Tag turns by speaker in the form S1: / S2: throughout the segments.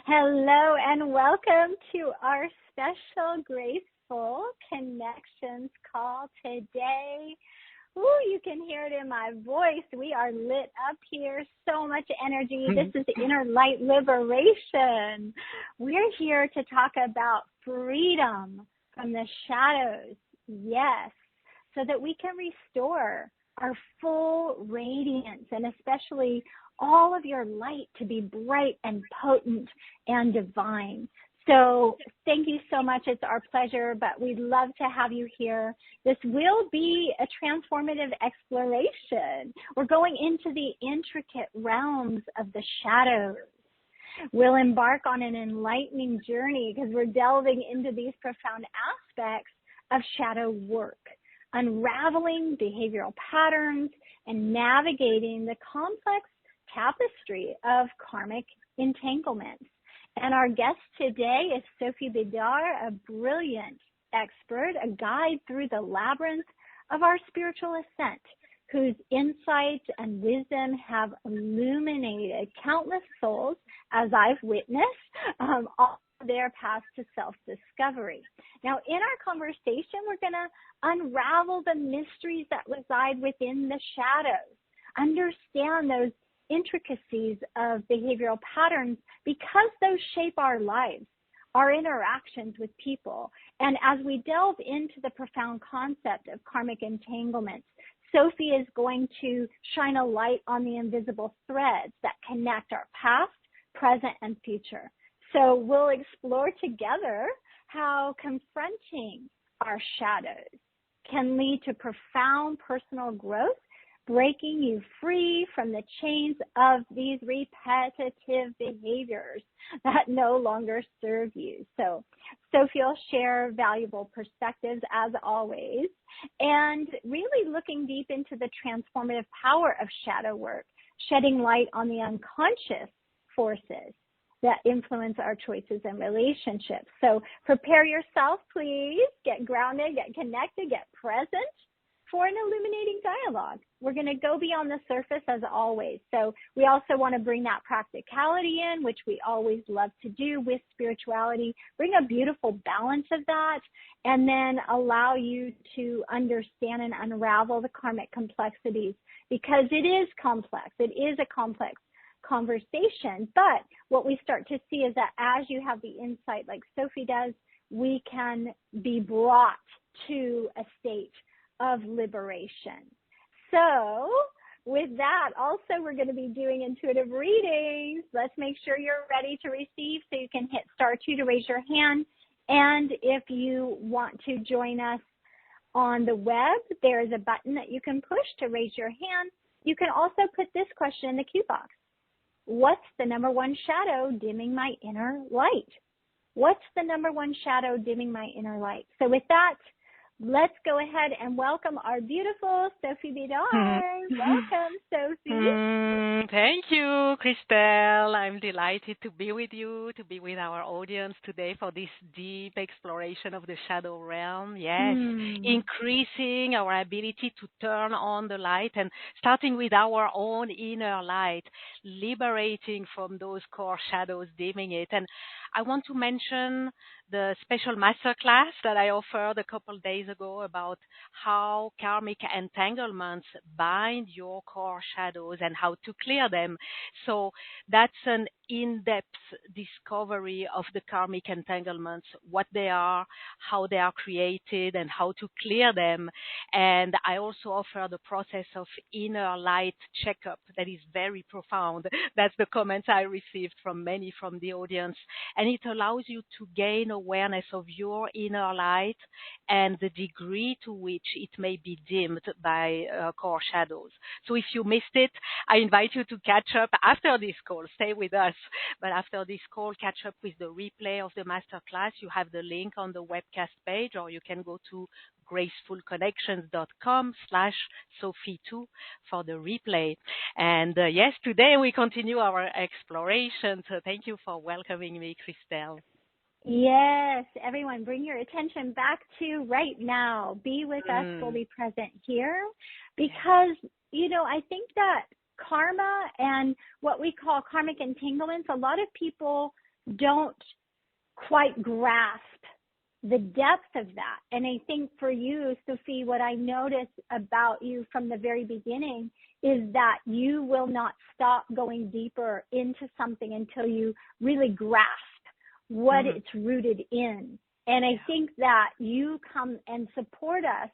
S1: Hello and welcome to our special Graceful Connections call today. Ooh, you can hear it in my voice. We are lit up here, so much energy. This is Inner Light Liberation. We're here to talk about freedom from the shadows, yes, so that we can restore our full radiance and especially all of your light to be bright and potent and divine. So thank you so much. It's our pleasure, but we'd love to have you here. This will be a transformative exploration. We're going into the intricate realms of the shadows. We'll embark on an enlightening journey because we're delving into these profound aspects of shadow work, unraveling behavioral patterns and navigating the complex tapestry of karmic entanglements. And our guest today is Sophie Bidard, a brilliant expert, a guide through the labyrinth of our spiritual ascent, whose insights and wisdom have illuminated countless souls, as I've witnessed, on their path to self-discovery. Now, in our conversation, we're going to unravel the mysteries that reside within the shadows, understand those intricacies of behavioral patterns because those shape our lives, our interactions with people. And as we delve into the profound concept of karmic entanglements, Sophie is going to shine a light on the invisible threads that connect our past, present, and future. So we'll explore together how confronting our shadows can lead to profound personal growth, breaking you free from the chains of these repetitive behaviors that no longer serve you. So Sophie will share valuable perspectives as always, and really looking deep into the transformative power of shadow work, shedding light on the unconscious forces that influence our choices and relationships. So prepare yourself, please. Get grounded, get connected, get present for an illuminating dialogue. We're going to go beyond the surface as always. So we also want to bring that practicality in, which we always love to do with spirituality, bring a beautiful balance of that, and then allow you to understand and unravel the karmic complexities, because it is complex. It is a complex conversation. But what we start to see is that as you have the insight like Sophie does, we can be brought to a state of liberation. So with that, also we're going to be doing intuitive readings. Let's make sure you're ready to receive, so you can hit *2 to raise your hand. And if you want to join us on the web, there is a button that you can push to raise your hand. You can also put this question in the Q box. What's the number one shadow dimming my inner light? What's the number one shadow dimming my inner light? So with that, let's go ahead and welcome our beautiful Sophie Bidard. Welcome, Sophie.
S2: Thank you, Christel. I'm delighted to be with you, to be with our audience today for this deep exploration of the shadow realm. Yes, increasing our ability to turn on the light and starting with our own inner light, liberating from those core shadows dimming it. And I want to mention the special masterclass that I offered a couple days ago about how karmic entanglements bind your core shadows and how to clear them. So that's an in-depth discovery of the karmic entanglements, what they are, how they are created, and how to clear them. And I also offer the process of inner light checkup that is very profound. That's the comments I received from many from the audience. And it allows you to gain awareness of your inner light and the degree to which it may be dimmed by core shadows. So if you missed it, I invite you to catch up after this call. Stay with us. But after this call, catch up with the replay of the masterclass. You have the link on the webcast page, or you can go to gracefulconnections.com/Sophie2 for the replay. And yes, today we continue our exploration. So thank you for welcoming me, Christel.
S1: Yes, everyone, bring your attention back to right now. Be with us, fully present here, because, I think that karma and what we call karmic entanglements, a lot of people don't quite grasp the depth of that. And I think for you, Sophie, what I noticed about you from the very beginning is that you will not stop going deeper into something until you really grasp what it's rooted in. And I think that you come and support us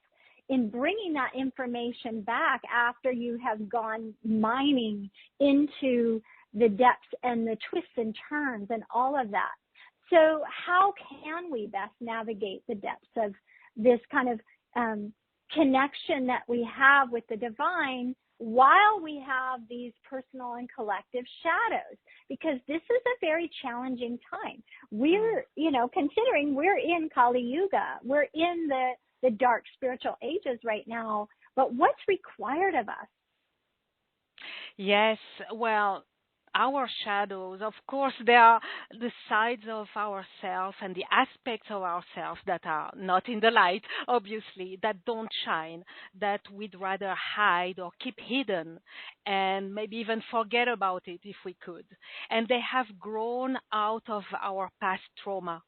S1: in bringing that information back after you have gone mining into the depths and the twists and turns and all of that. So how can we best navigate the depths of this kind of connection that we have with the divine while we have these personal and collective shadows? Because this is a very challenging time. We're, considering we're in Kali Yuga, we're in the dark spiritual ages right now, but what's required of us?
S2: Yes, well, our shadows, of course, they are the sides of ourselves and the aspects of ourselves that are not in the light, obviously, that don't shine, that we'd rather hide or keep hidden and maybe even forget about it if we could. And they have grown out of our past trauma.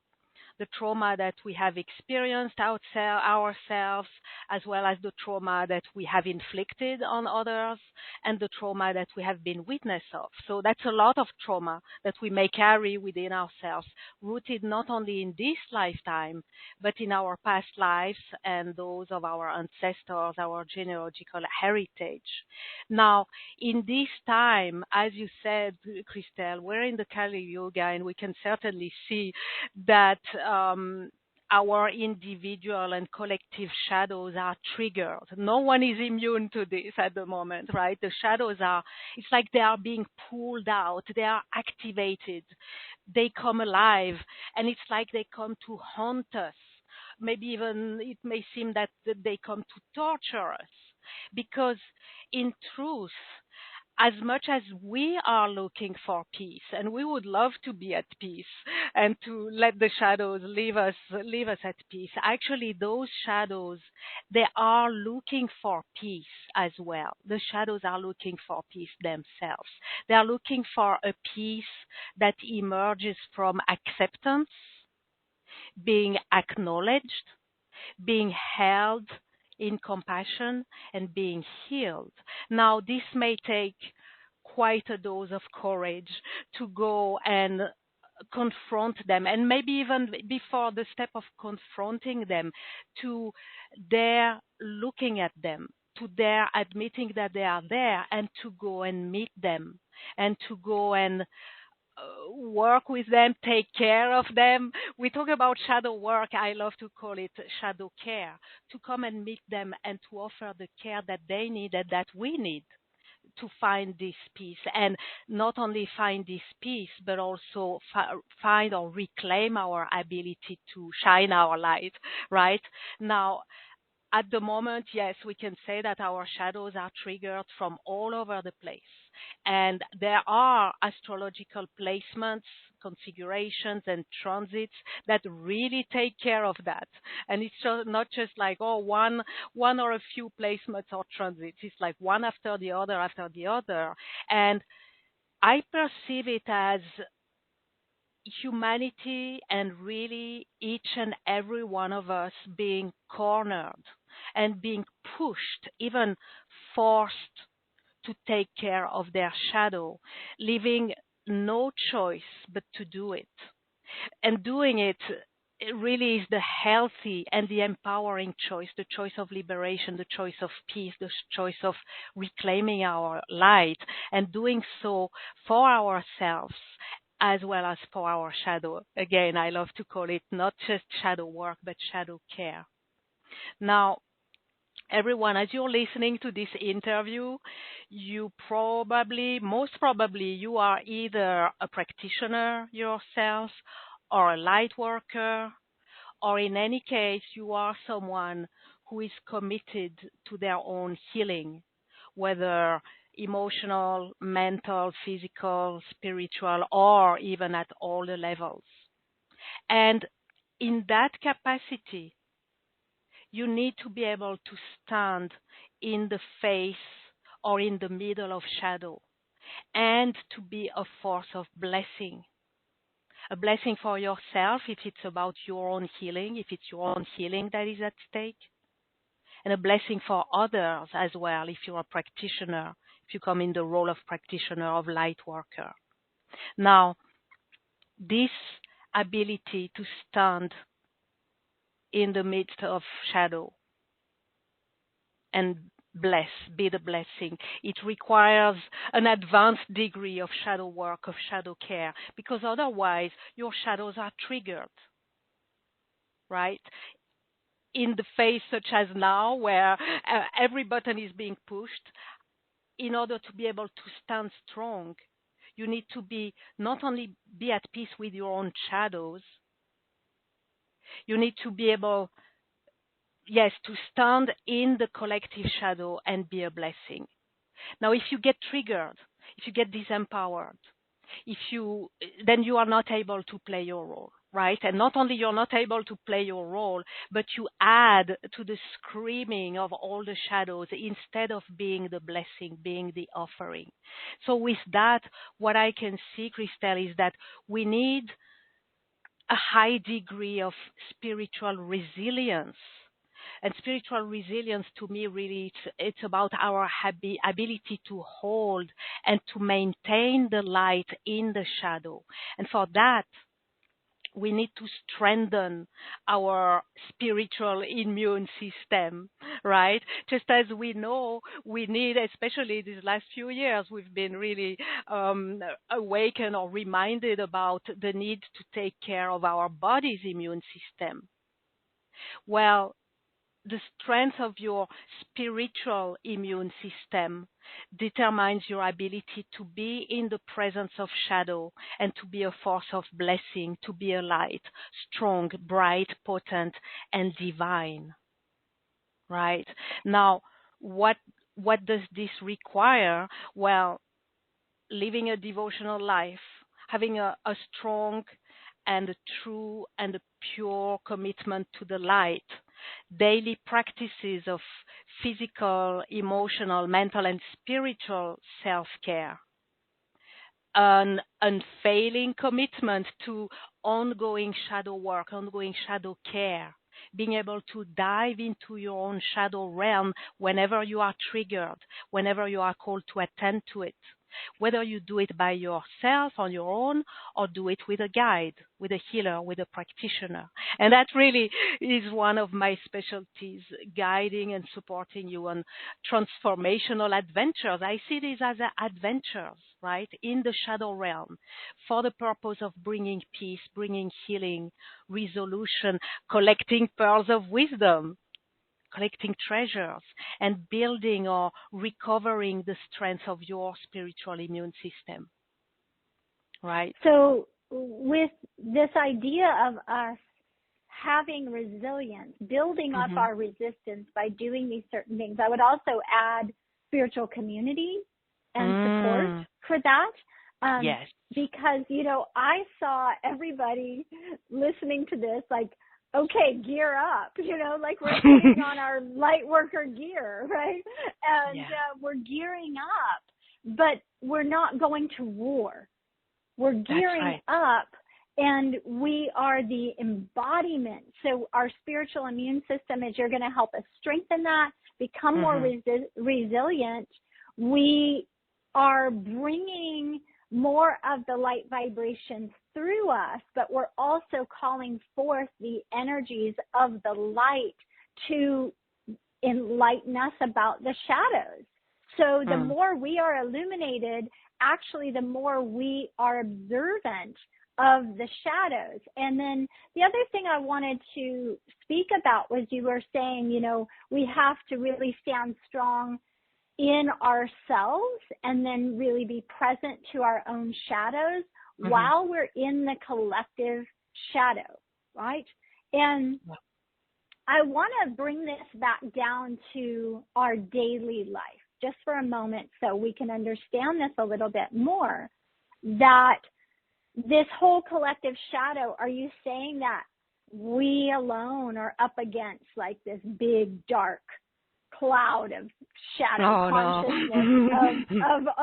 S2: The trauma that we have experienced ourselves, as well as the trauma that we have inflicted on others, and the trauma that we have been witness of. So that's a lot of trauma that we may carry within ourselves, rooted not only in this lifetime, but in our past lives and those of our ancestors, our genealogical heritage. Now, in this time, as you said, Christel, we're in the Kali Yuga, and we can certainly see that our individual and collective shadows are triggered. No one is immune to this at the moment, right? The shadows it's like they are being pulled out. They are activated. They come alive, and it's like they come to haunt us. Maybe even it may seem that they come to torture us, because in truth, as much as we are looking for peace, and we would love to be at peace and to let the shadows leave us at peace, actually those shadows, they are looking for peace as well. The shadows are looking for peace themselves. They are looking for a peace that emerges from acceptance, being acknowledged, being held in compassion, and being healed. Now, this may take quite a dose of courage to go and confront them, and maybe even before the step of confronting them, to their looking at them, to their admitting that they are there, and to go and meet them, and to go and work with them, take care of them. We talk about shadow work. I love to call it shadow care, to come and meet them and to offer the care that they need and that we need to find this peace. And not only find this peace, but also find or reclaim our ability to shine our light, right? Now, at the moment, yes, we can say that our shadows are triggered from all over the place. And there are astrological placements, configurations, and transits that really take care of that. And it's not just like, one or a few placements or transits. It's like one after the other after the other. And I perceive it as humanity, and really each and every one of us being cornered and being pushed, even forced to take care of their shadow, leaving no choice but to do it. And doing it really is the healthy and the empowering choice, the choice of liberation, the choice of peace, the choice of reclaiming our light, and doing so for ourselves as well as for our shadow. Again, I love to call it not just shadow work, but shadow care. Now, everyone, as you're listening to this interview, most probably, you are either a practitioner yourself or a light worker, or in any case, you are someone who is committed to their own healing, whether emotional, mental, physical, spiritual, or even at all the levels. And in that capacity, you need to be able to stand in the face or in the middle of shadow and to be a force of blessing. A blessing for yourself if it's about your own healing, if it's your own healing that is at stake, and a blessing for others as well if you're a practitioner, if you come in the role of practitioner, of light worker. Now, this ability to stand in the midst of shadow and be the blessing. It requires an advanced degree of shadow work, of shadow care, because otherwise your shadows are triggered, right? In the phase such as now, where every button is being pushed, in order to be able to stand strong, you need to be not only be at peace with your own shadows, you need to be able, yes, to stand in the collective shadow and be a blessing. Now, if you get triggered, if you get disempowered, then you are not able to play your role, right? And not only you're not able to play your role, but you add to the screaming of all the shadows instead of being the blessing, being the offering. So with that, what I can see, Christel, is that we need a high degree of spiritual resilience. And spiritual resilience, to me, really, it's about our ability to hold and to maintain the light in the shadow. And for that, we need to strengthen our spiritual immune system, right? Just as we know, we need, especially these last few years, we've been really awakened or reminded about the need to take care of our body's immune system. Well, the strength of your spiritual immune system determines your ability to be in the presence of shadow and to be a force of blessing, to be a light, strong, bright, potent, and divine. Right? Now, what does this require? Well, living a devotional life, having a strong and a true and a pure commitment to the light, daily practices of physical, emotional, mental, and spiritual self-care, an unfailing commitment to ongoing shadow work, ongoing shadow care, being able to dive into your own shadow realm whenever you are triggered, whenever you are called to attend to it. Whether you do it by yourself on your own or do it with a guide, with a healer, with a practitioner. And that really is one of my specialties, guiding and supporting you on transformational adventures. I see these as adventures, right, in the shadow realm for the purpose of bringing peace, bringing healing, resolution, collecting pearls of wisdom, collecting treasures, and building or recovering the strength of your spiritual immune system. Right?
S1: So with this idea of us having resilience, building up our resistance by doing these certain things, I would also add spiritual community and support for that.
S2: Yes.
S1: Because, I saw everybody listening to this like, okay, gear up, like we're putting on our light worker gear, right? And we're gearing up, but we're not going to war. We're gearing up, and we are the embodiment. So our spiritual immune system you're going to help us strengthen that, become more resilient. We are bringing more of the light vibrations through us, but we're also calling forth the energies of the light to enlighten us about the shadows. So the more we are illuminated, actually the more we are observant of the shadows. And then the other thing I wanted to speak about was you were saying, we have to really stand strong in ourselves and then really be present to our own shadows while we're in the collective shadow, right? And I want to bring this back down to our daily life just for a moment so we can understand this a little bit more. That this whole collective shadow, are you saying that we alone are up against like this big dark cloud of shadow consciousness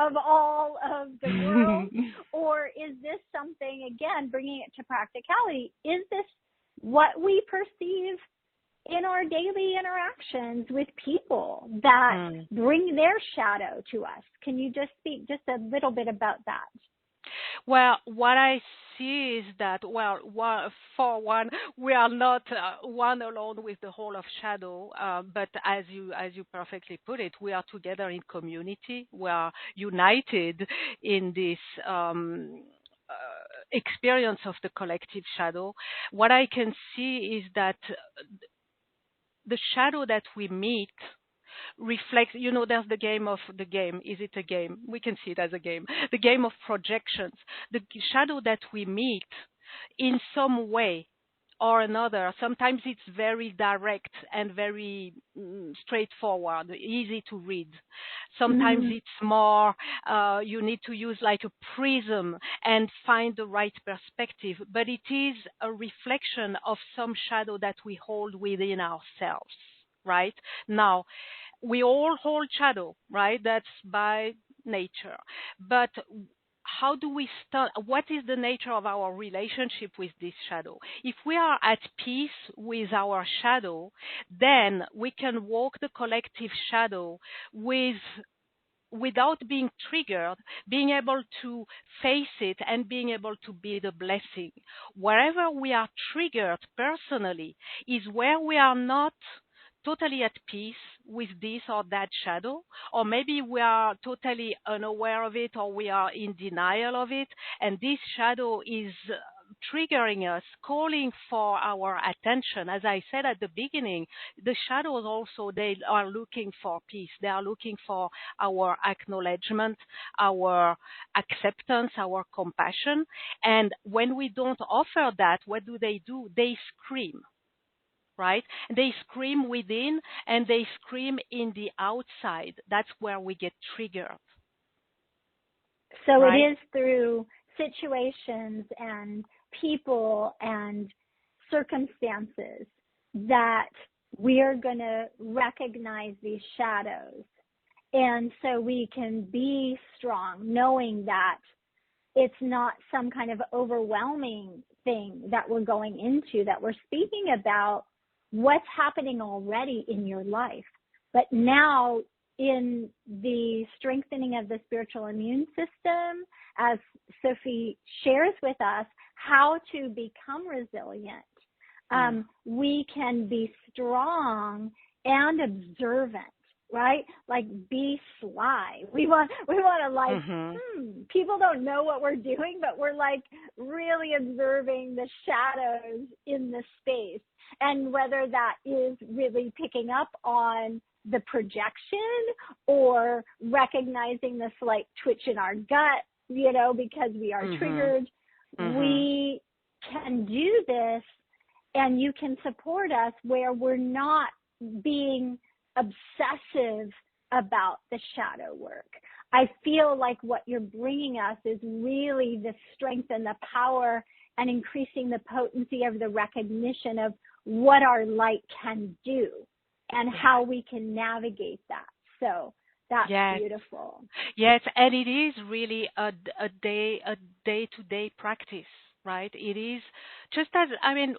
S1: of all of the world? Or is this something, again, bringing it to practicality, is this what we perceive in our daily interactions with people that bring their shadow to us? Can you just speak just a little bit about that?
S2: Well, what I see is that, for one, we are not one alone with the whole of shadow, but as you perfectly put it, we are together in community. We are united in this experience of the collective shadow. What I can see is that the shadow that we meet reflects, there's the game. Is it a game? We can see it as a game. The game of projections. The shadow that we meet in some way or another, sometimes it's very direct and very straightforward, easy to read. Sometimes it's more, you need to use like a prism and find the right perspective, but it is a reflection of some shadow that we hold within ourselves, right? Now, we all hold shadow, right? That's by nature. But how do we start? What is the nature of our relationship with this shadow? If we are at peace with our shadow, then we can walk the collective shadow without being triggered, being able to face it and being able to be the blessing. Wherever we are triggered personally is where we are not totally at peace with this or that shadow, or maybe we are totally unaware of it, or we are in denial of it, and this shadow is triggering us, calling for our attention. As I said at the beginning, the shadows also, they are looking for peace. They are looking for our acknowledgement, our acceptance, our compassion. And when we don't offer that, what do? They scream. Right? They scream within and they scream in the outside. That's where we get triggered.
S1: So right? It is through situations and people and circumstances that we are going to recognize these shadows. And so we can be strong knowing that it's not some kind of overwhelming thing that we're going into, that we're speaking about what's happening already in your life. But now in the strengthening of the spiritual immune system, as Sophie shares with us how to become resilient, we can be strong and observant, right? Like be sly. We want to like, people don't know what we're doing, but we're like really observing the shadows in the space. And whether that is really picking up on the projection or recognizing the slight twitch in our gut, because we are triggered, we can do this, and you can support us where we're not being obsessive about the shadow work. I feel like what you're bringing us is really the strength and the power and increasing the potency of the recognition of what our light can do and how we can navigate that. So that's beautiful.
S2: Yes, and it is really a day-to-day practice. Right? It is just as,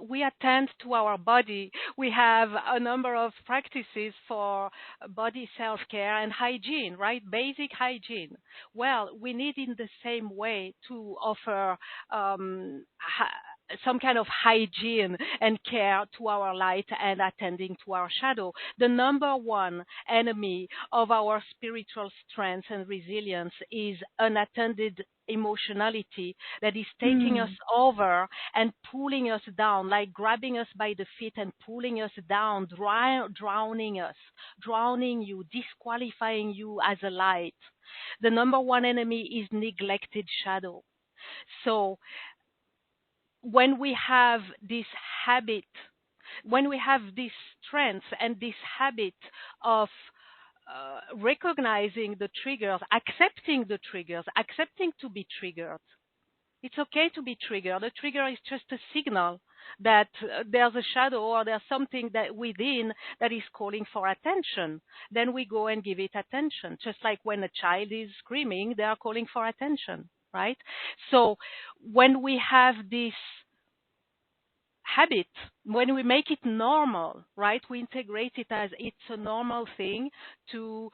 S2: we attend to our body. We have a number of practices for body self-care and hygiene, right? Basic hygiene. Well, we need in the same way to offer some kind of hygiene and care to our light and attending to our shadow. The number one enemy of our spiritual strength and resilience is unattended emotionality that is taking us over and pulling us down, like grabbing us by the feet and pulling us down, drowning you, disqualifying you as a light. The number one enemy is neglected shadow. So when we have this habit when we have this strength and this habit of recognizing the triggers, accepting to be triggered. It's okay to be triggered. A trigger is just a signal that there's a shadow or there's something that within that is calling for attention. Then we go and give it attention. Just like when a child is screaming, they are calling for attention, right? So when we have this habit, when we make it normal, right, we integrate it as it's a normal thing to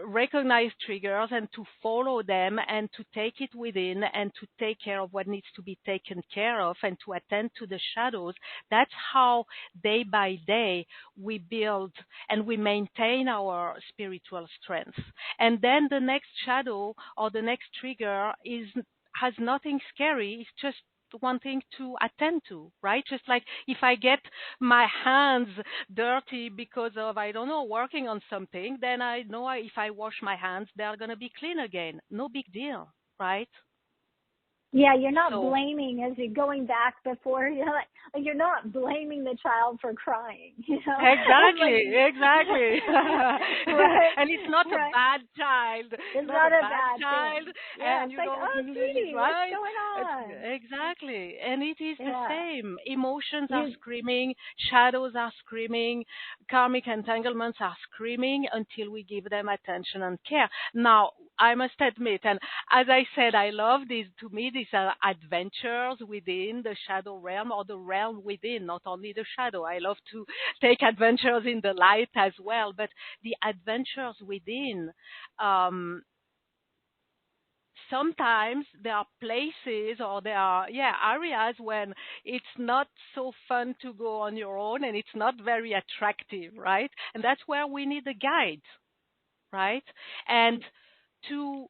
S2: recognize triggers and to follow them and to take it within and to take care of what needs to be taken care of and to attend to the shadows. That's how day by day we build and we maintain our spiritual strength. And then the next shadow or the next trigger has nothing scary. It's just one thing to attend to, right? Just like if I get my hands dirty because of, I don't know, working on something, then I know if I wash my hands, they're going to be clean again. No big deal, right?
S1: Yeah, you're not blaming as you're going back before, like you're not blaming the child for crying,
S2: Exactly.
S1: Right,
S2: and it's not a bad child.
S1: It's not a bad
S2: child.
S1: Thing. Yeah,
S2: and
S1: it's
S2: you
S1: like,
S2: don't
S1: sweetie,
S2: right?
S1: what's going on?
S2: Exactly. And it is the same. Emotions
S1: are
S2: screaming, shadows are screaming, karmic entanglements are screaming until we give them attention and care. Now, I must admit, and as I said, I love this. To me, these are adventures within the shadow realm or the realm within, not only the shadow. I love to take adventures in the light as well, but the adventures within, sometimes there are places or there are areas when it's not so fun to go on your own and it's not very attractive, right? And that's where we need a guide, right? And to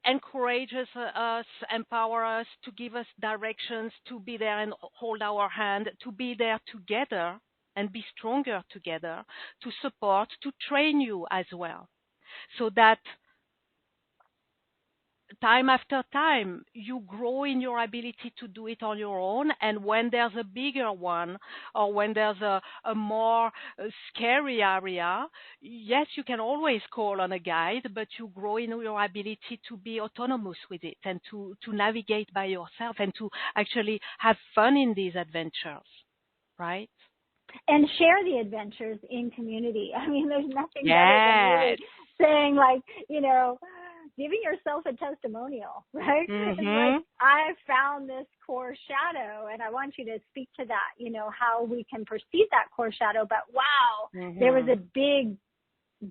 S2: encourage us, empower us, to give us directions, to be there and hold our hand, to be there together and be stronger together, to support, to train you as well, so that time after time, you grow in your ability to do it on your own. And when there's a bigger one or when there's a more scary area, yes, you can always call on a guide, but you grow in your ability to be autonomous with it and to navigate by yourself and to actually have fun in these adventures, right?
S1: And share the adventures in community. I mean, there's nothing better than really saying, like, giving yourself a testimonial, right?
S2: Mm-hmm.
S1: It's like, I found this core shadow, and I want you to speak to that, how we can perceive that core shadow. But wow, there was a big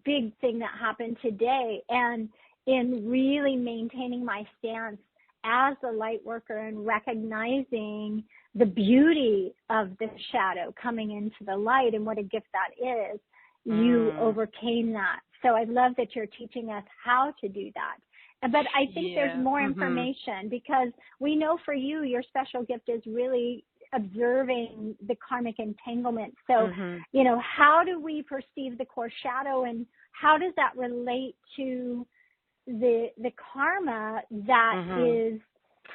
S1: thing that happened today. And in really maintaining my stance as a light worker and recognizing the beauty of the shadow coming into the light and what a gift that is, you overcame that. So I love that you're teaching us how to do that. But I think there's more information, because we know for you, your special gift is really observing the karmic entanglement. So, how do we perceive the core shadow, and how does that relate to the karma that is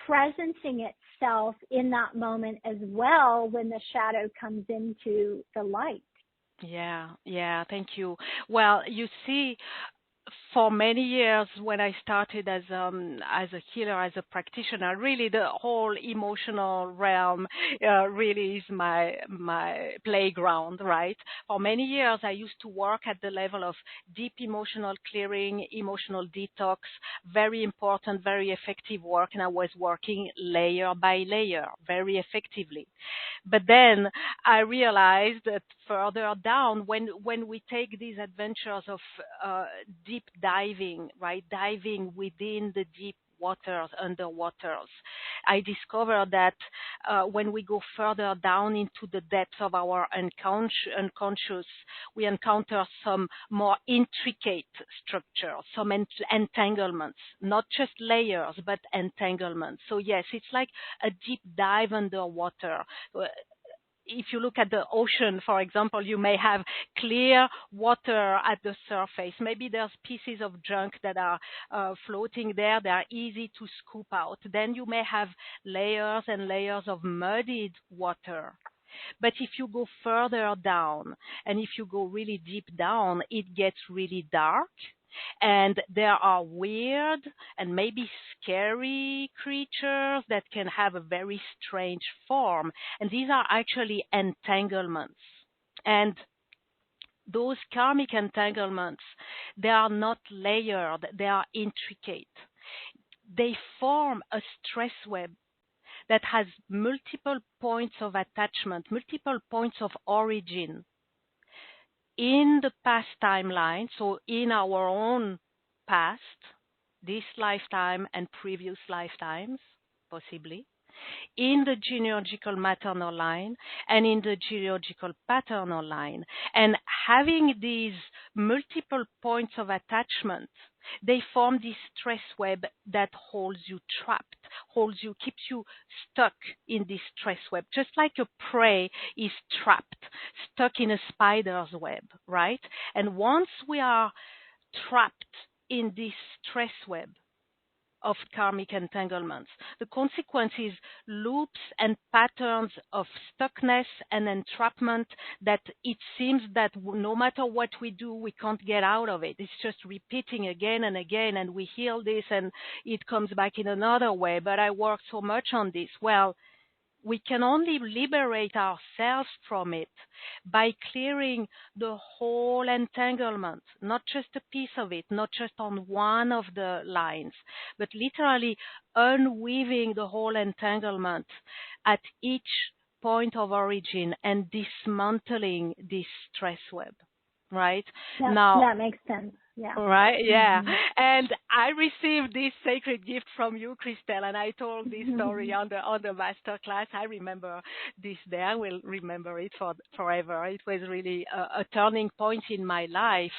S1: presencing itself in that moment as well when the shadow comes into the light?
S2: Yeah, thank you. Well, you see, for many years when I started as a healer, as a practitioner, really the whole emotional realm really is my playground, right? For many years I used to work at the level of deep emotional clearing, emotional detox, very important, very effective work, and I was working layer by layer very effectively. But then I realized that further down, when we take these adventures of deep diving, right, diving within the deep waters, underwaters, I discovered that when we go further down into the depths of our unconscious, we encounter some more intricate structures, some entanglements, not just layers, but entanglements. So yes, it's like a deep dive underwater. If you look at the ocean, for example, you may have clear water at the surface. Maybe there's pieces of junk that are floating there. They are easy to scoop out. Then you may have layers and layers of muddied water. But if you go further down and if you go really deep down, it gets really dark. And there are weird and maybe scary creatures that can have a very strange form. And these are actually entanglements. And those karmic entanglements, they are not layered, they are intricate. They form a stress web that has multiple points of attachment, multiple points of origin in the past timeline, so in our own past, this lifetime and previous lifetimes, possibly, in the genealogical maternal line and in the genealogical paternal line. And having these multiple points of attachment, they form this stress web that holds you trapped, keeps you stuck in this stress web, just like a prey is trapped, stuck in a spider's web, right? And once we are trapped in this stress web of karmic entanglements, the consequence is loops and patterns of stuckness and entrapment that it seems that no matter what we do, we can't get out of it. It's just repeating again and again, and we heal this and it comes back in another way. But I worked so much on this. Well, we can only liberate ourselves from it by clearing the whole entanglement, not just a piece of it, not just on one of the lines, but literally unweaving the whole entanglement at each point of origin and dismantling this stress web, right?
S1: That makes sense. Yeah.
S2: Right, yeah. Mm-hmm. And I received this sacred gift from you, Christel, and I told this story on the master class. I remember this day. I will remember it forever. It was really a turning point in my life.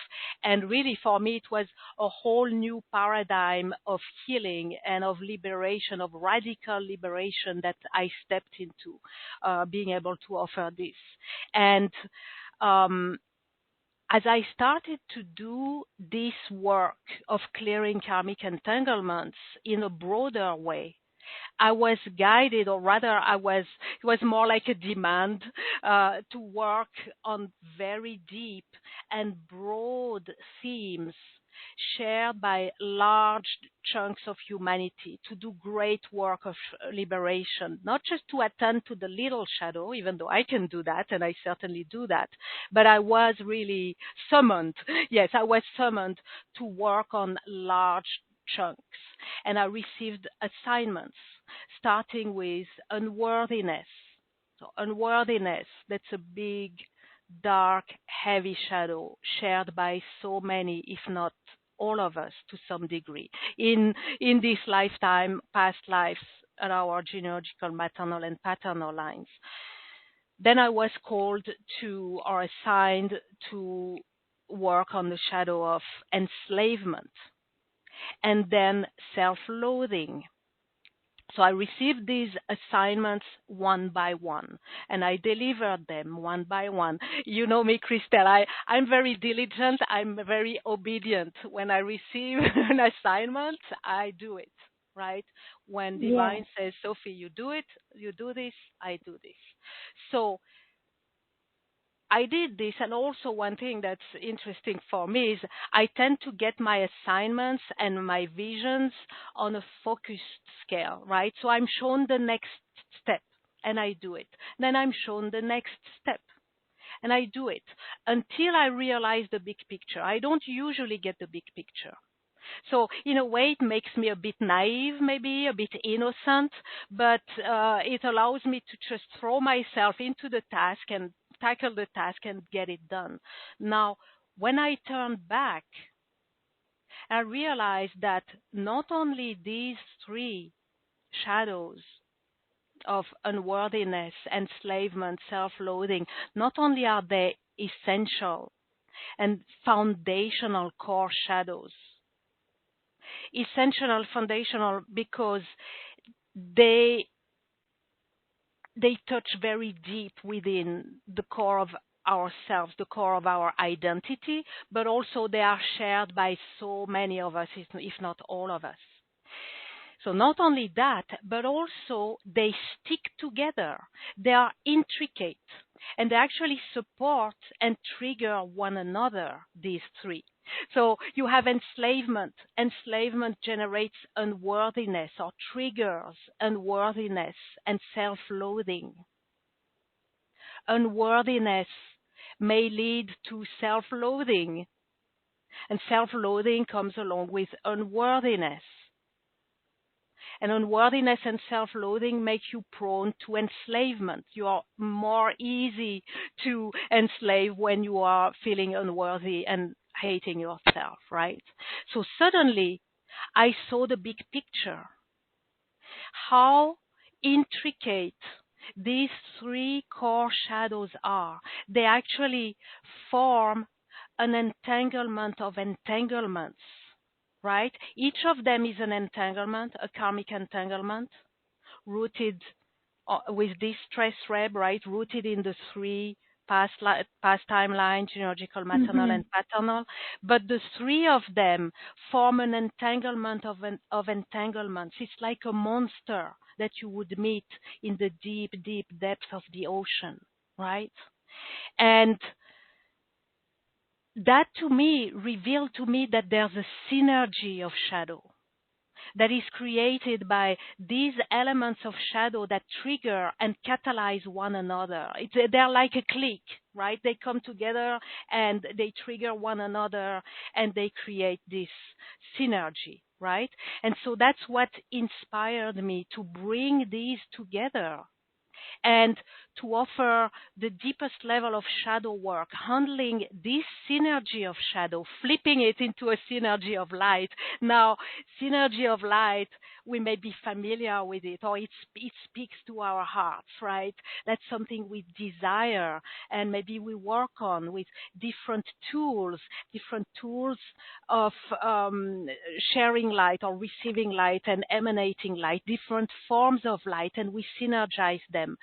S2: And really, for me, it was a whole new paradigm of healing and of liberation, of radical liberation that I stepped into, being able to offer this. And as I started to do this work of clearing karmic entanglements in a broader way, I was guided, or rather it was more like a demand to work on very deep and broad themes shared by large chunks of humanity, to do great work of liberation, not just to attend to the little shadow, even though I can do that, and I certainly do that, but I was really summoned. Yes, I was summoned to work on large chunks, and I received assignments, starting with unworthiness. So unworthiness, that's a big, dark, heavy shadow shared by so many, if not all of us to some degree, in this lifetime, past lives, and our genealogical maternal and paternal lines. Then I was called to, or assigned to, work on the shadow of enslavement, and then self-loathing. So I received these assignments one by one, and I delivered them one by one. You know me, Christel, I'm very diligent, I'm very obedient. When I receive an assignment, I do it, right? When Divine says, Sophie, you do it, you do this, I do this. So I did this, and also one thing that's interesting for me is I tend to get my assignments and my visions on a focused scale, right? So I'm shown the next step, and I do it. Then I'm shown the next step, and I do it until I realize the big picture. I don't usually get the big picture. So in a way, it makes me a bit naive, maybe a bit innocent, but it allows me to just throw myself into the task and tackle the task and get it done. Now, when I turn back, I realize that not only these three shadows of unworthiness, enslavement, self-loathing, not only are they essential and foundational core shadows, essential, foundational, because they touch very deep within the core of ourselves, the core of our identity, but also they are shared by so many of us, if not all of us. So not only that, but also they stick together. They are intricate and they actually support and trigger one another, these three. So you have enslavement. Enslavement generates unworthiness or triggers unworthiness and self-loathing. Unworthiness may lead to self-loathing, and self-loathing comes along with unworthiness. And unworthiness and self-loathing make you prone to enslavement. You are more easy to enslave when you are feeling unworthy and hating yourself, right? So suddenly, I saw the big picture. How intricate these three core shadows are. They actually form an entanglement of entanglements, right? Each of them is an entanglement, a karmic entanglement, rooted with this stress web, right? Rooted in the three past timelines, genealogical, maternal, and paternal. But the three of them form an entanglement of entanglements. It's like a monster that you would meet in the deep, deep depths of the ocean, right? And that to me revealed to me that there's a synergy of shadow that is created by these elements of shadow that trigger and catalyze one another. They're like a clique, right? They come together and they trigger one another and they create this synergy, right? And so that's what inspired me to bring these together and to offer the deepest level of shadow work, handling this synergy of shadow, flipping it into a synergy of light. Now, synergy of light, we may be familiar with it, or it speaks to our hearts, right? That's something we desire, and maybe we work on with different tools of sharing light or receiving light and emanating light, different forms of light, and we synergize them.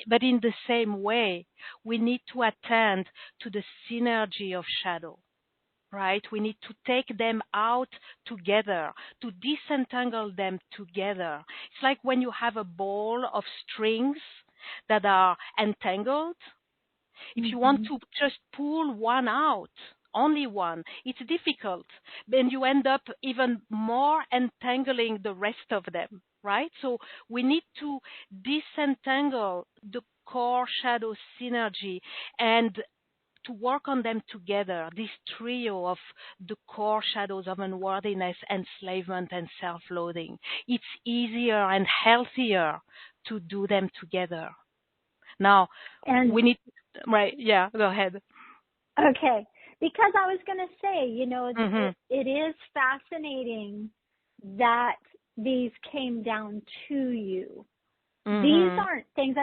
S2: But in the same way, we need to attend to the synergy of shadow, right? We need to take them out together, to disentangle them together. It's like when you have a ball of strings that are entangled. If you want to just pull one out, only one, it's difficult. Then you end up even more entangling the rest of them, right? So we need to disentangle the core shadow synergy and to work on them together, this trio of the core shadows of unworthiness, enslavement, and self-loathing. It's easier and healthier to do them together. Now, we need, right, yeah, go ahead.
S1: Okay, because I was going to say, it is fascinating that these came down to you. These aren't things,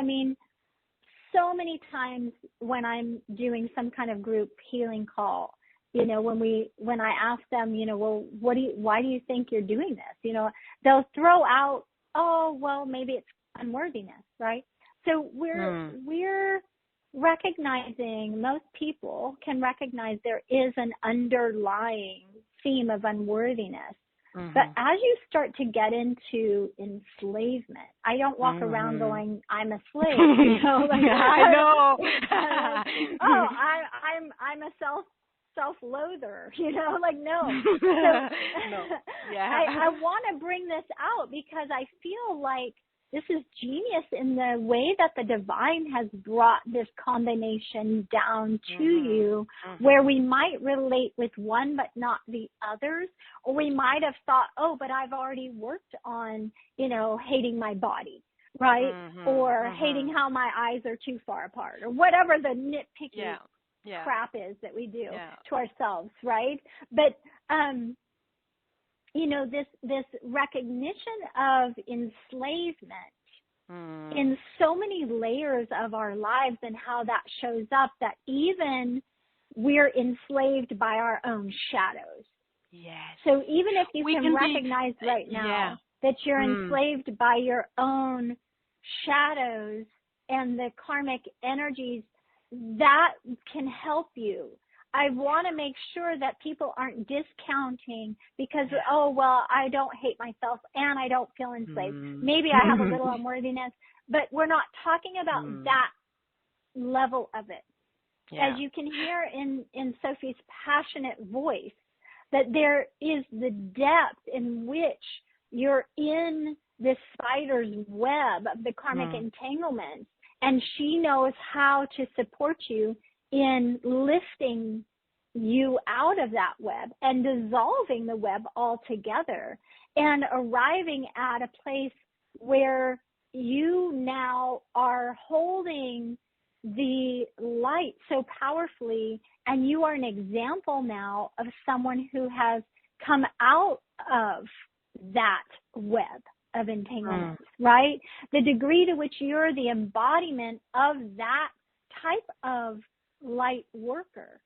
S1: so many times when I'm doing some kind of group healing call, when I ask them, well, why do you think you're doing this? They'll throw out, oh, well, maybe it's unworthiness, right? So we're recognizing, most people can recognize there is an underlying theme of unworthiness. But as you start to get into enslavement, I don't walk around going, I'm a slave,
S2: I know.
S1: I'm a self-loather, no. So,
S2: no. Yeah.
S1: I want to bring this out because I feel like this is genius in the way that the divine has brought this combination down to you, where we might relate with one but not the others, or we might have thought, oh, but I've already worked on, hating my body, right? Or hating how my eyes are too far apart, or whatever the nitpicky crap is that we do to ourselves, right? But, this recognition of enslavement in so many layers of our lives and how that shows up, that even we're enslaved by our own shadows.
S2: Yes.
S1: So even if you can recognize right now that you're enslaved by your own shadows and the karmic energies, that can help you I want to make sure that people aren't discounting because, oh, well, I don't hate myself and I don't feel enslaved. Maybe I have a little unworthiness, but we're not talking about that level of it.
S2: Yeah.
S1: As you can hear in Sophie's passionate voice, that there is the depth in which you're in this spider's web of the karmic entanglements, and she knows how to support you in lifting you out of that web and dissolving the web altogether and arriving at a place where you now are holding the light so powerfully, and you are an example now of someone who has come out of that web of entanglements, right? The degree to which you're the embodiment of that type of light worker.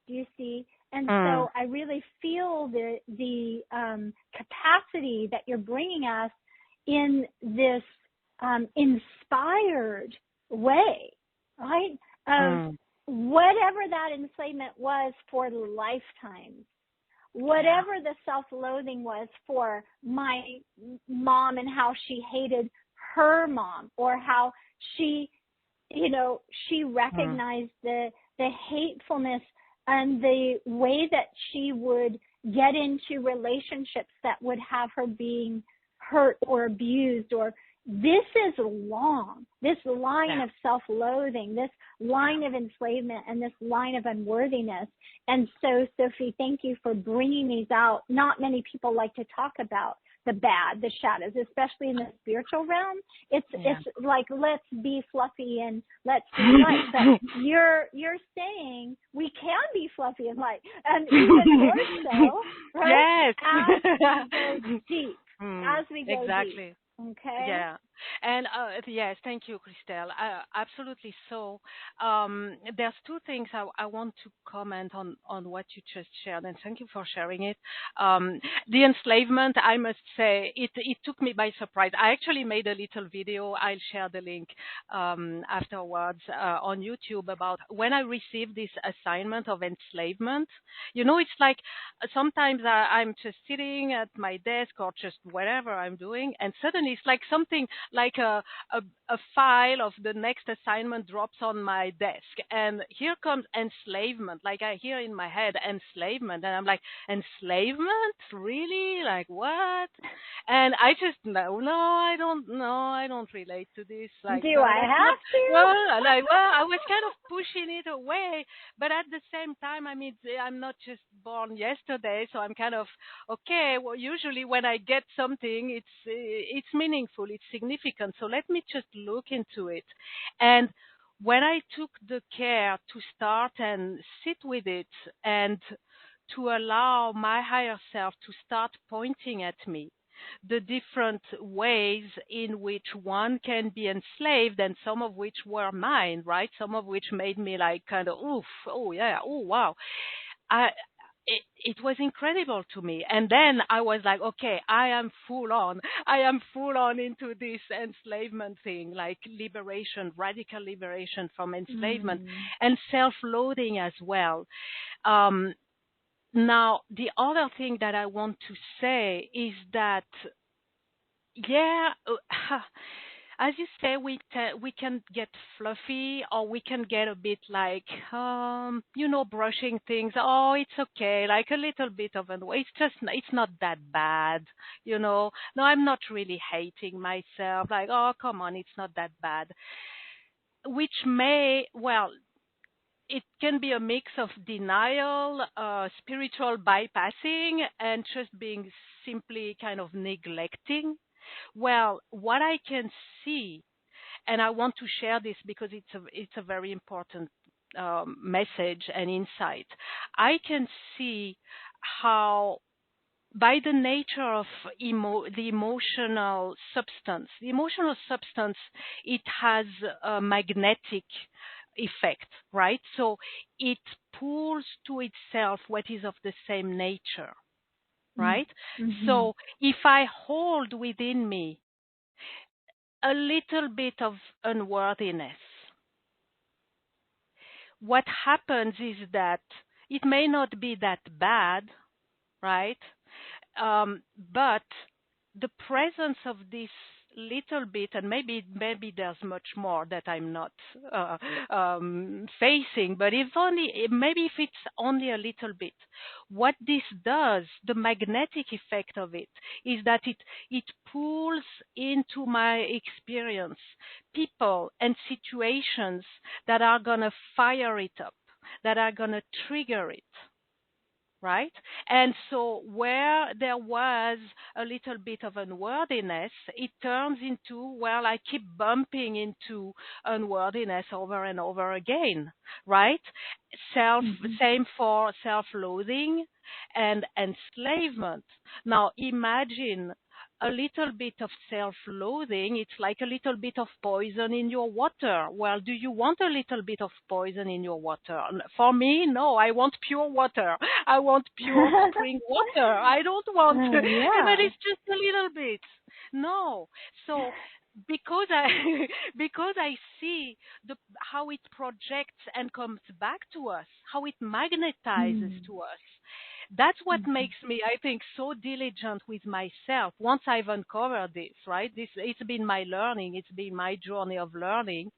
S1: Do you see? And so I really feel the capacity that you're bringing us in this inspired way, right? Of whatever that enslavement was for lifetimes, whatever the self-loathing was for my mom and how she hated her mom, or how she, she recognized the hatefulness and the way that she would get into relationships that would have her being hurt or abused, or this is long, this line of self-loathing, this line of enslavement, and this line of unworthiness. And so, Sophie, thank you for bringing these out. Not many people like to talk about the bad, the shadows, especially in the spiritual realm. It's like, let's be fluffy and let's be light. But you're saying we can be fluffy and light, and even more so, right?
S2: Yes.
S1: As we go deep. As we go deep. Okay.
S2: Yeah. And yes, thank you, Christel. Absolutely. So there's two things I want to comment on what you just shared, and thank you for sharing it. The enslavement, I must say, it took me by surprise. I actually made a little video. I'll share the link afterwards on YouTube about when I received this assignment of enslavement. It's like sometimes I'm just sitting at my desk or just whatever I'm doing, and suddenly it's like something like a file of the next assignment drops on my desk, and here comes enslavement. Like I hear in my head enslavement, and I'm like, enslavement? Really? Like what? And I just I don't relate to this. Like,
S1: do I have to?
S2: Well, I was kind of pushing it away, but at the same time, I mean, I'm not just born yesterday, so I'm kind of okay. Well, usually when I get something, it's meaningful, it's significant. So let me just look into it. And when I took the care to start and sit with it and to allow my higher self to start pointing at me the different ways in which one can be enslaved, and some of which were mine, right? Some of which made me like kind of, oof, oh yeah, oh wow. It was incredible to me. And then I was like, okay, I am full on into this enslavement thing, like liberation, radical liberation from enslavement and self-loathing as well. Now, the other thing that I want to say is that, as you say, we can get fluffy, or we can get a bit like, brushing things. Oh, it's okay, like a little bit of it's not that bad, No, I'm not really hating myself. Like, oh, come on, it's not that bad. Which it can be a mix of denial, spiritual bypassing, and just being simply kind of neglecting. Well, what I can see, and I want to share this because it's a very important message and insight. I can see how, by the nature of the emotional substance, it has a magnetic effect, right? So it pulls to itself what is of the same nature, right? So if I hold within me a little bit of unworthiness, what happens is that it may not be that bad, right? But the presence of this little bit, and maybe there's much more that I'm not facing, but maybe if it's only a little bit, what this does, the magnetic effect of it, is that it pulls into my experience people and situations that are gonna fire it up, that are gonna trigger it, right? And so where there was a little bit of unworthiness, it turns into, well, I keep bumping into unworthiness over and over again, right? Same for self-loathing and enslavement. Now imagine a little bit of self-loathing. It's like a little bit of poison in your water. Well, do you want a little bit of poison in your water? For me, no. I want pure water. I want pure spring water. I don't want, but it's just a little bit. No. So because I because I see how it projects and comes back to us, how it magnetizes to us. That's what makes me, I think, so diligent with myself. Once I've uncovered this, right? It's been my learning. It's been my journey of learning.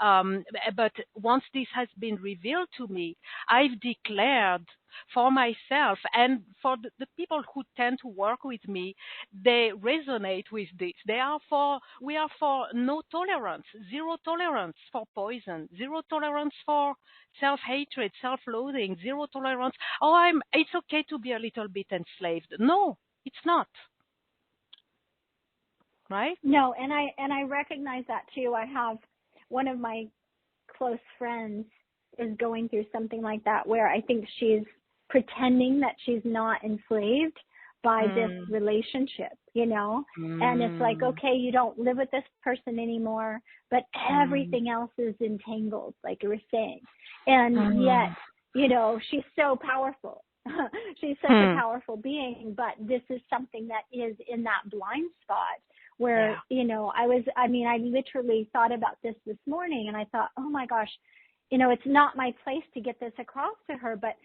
S2: But once this has been revealed to me, I've declared for myself and for the people who tend to work with me, they resonate with this. We are for no tolerance, zero tolerance for poison, zero tolerance for self-hatred, self-loathing, zero tolerance. It's okay to be a little bit enslaved. No, it's not. Right?
S1: No, and I recognize that too. I have one of my close friends is going through something like that where I think she's pretending that she's not enslaved by this relationship, and it's like, okay, you don't live with this person anymore, but everything else is entangled, like you were saying. And yet, she's so powerful. She's such a powerful being, but this is something that is in that blind spot where, I literally thought about this morning and I thought, oh my gosh, it's not my place to get this across to her, but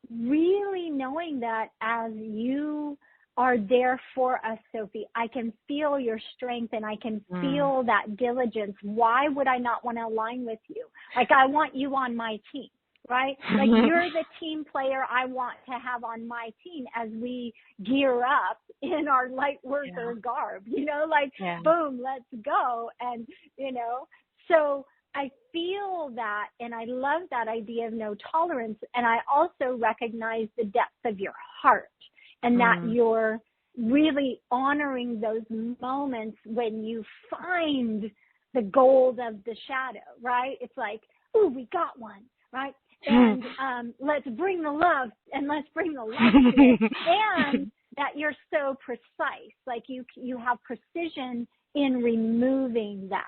S1: really knowing that as you are there for us, Sophie, I can feel your strength and I can feel that diligence. Why would I not want to align with you? Like, I want you on my team, right? Like, you're the team player I want to have on my team as we gear up in our light worker garb, boom, let's go. And, so I feel that, and I love that idea of no tolerance, and I also recognize the depth of your heart and that you're really honoring those moments when you find the gold of the shadow, right? It's like, ooh, we got one, right? And let's bring the love and let's bring the light to it. And that you're so precise, like you have precision in removing that.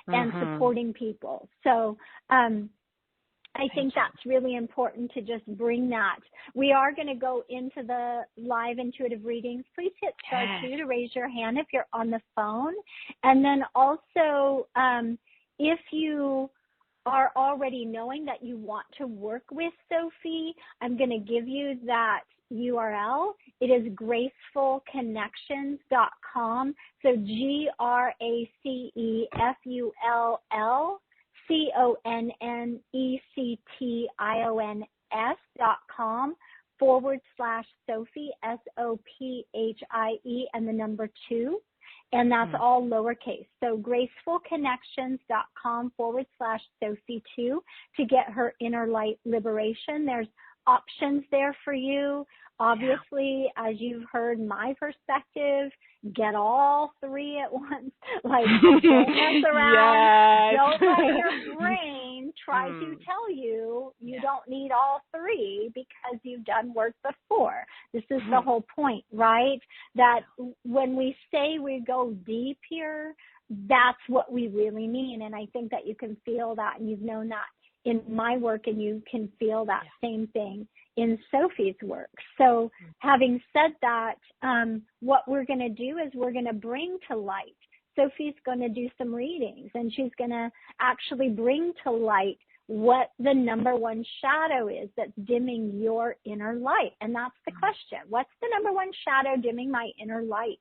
S1: And supporting people. So I think that's really important to just bring that. We are going to go into the live intuitive readings. Please hit star 2 to raise your hand if you're on the phone. And then also, if you are already knowing that you want to work with Sophie, I'm going to give you that URL. It is gracefulconnections.com. So gracefulconnections.com/Sophie, SOPHIE, and the number 2. And that's all lowercase. So gracefulconnections.com/Sophie2 to get her inner light liberation. There's options there for you. Obviously, as you've heard my perspective, get all 3 at once. Like, don't mess around. Don't let your brain try to tell you don't need all 3 because you've done work before. This is the whole point, right? That when we say we go deep here, that's what we really mean. And I think that you can feel that, and you've known that in my work, and you can feel that same thing in Sophie's work. So having said that, what we're going to do is we're going to bring to light. Sophie's going to do some readings, and she's going to actually bring to light what the number one shadow is that's dimming your inner light. And that's the question. What's the number one shadow dimming my inner light?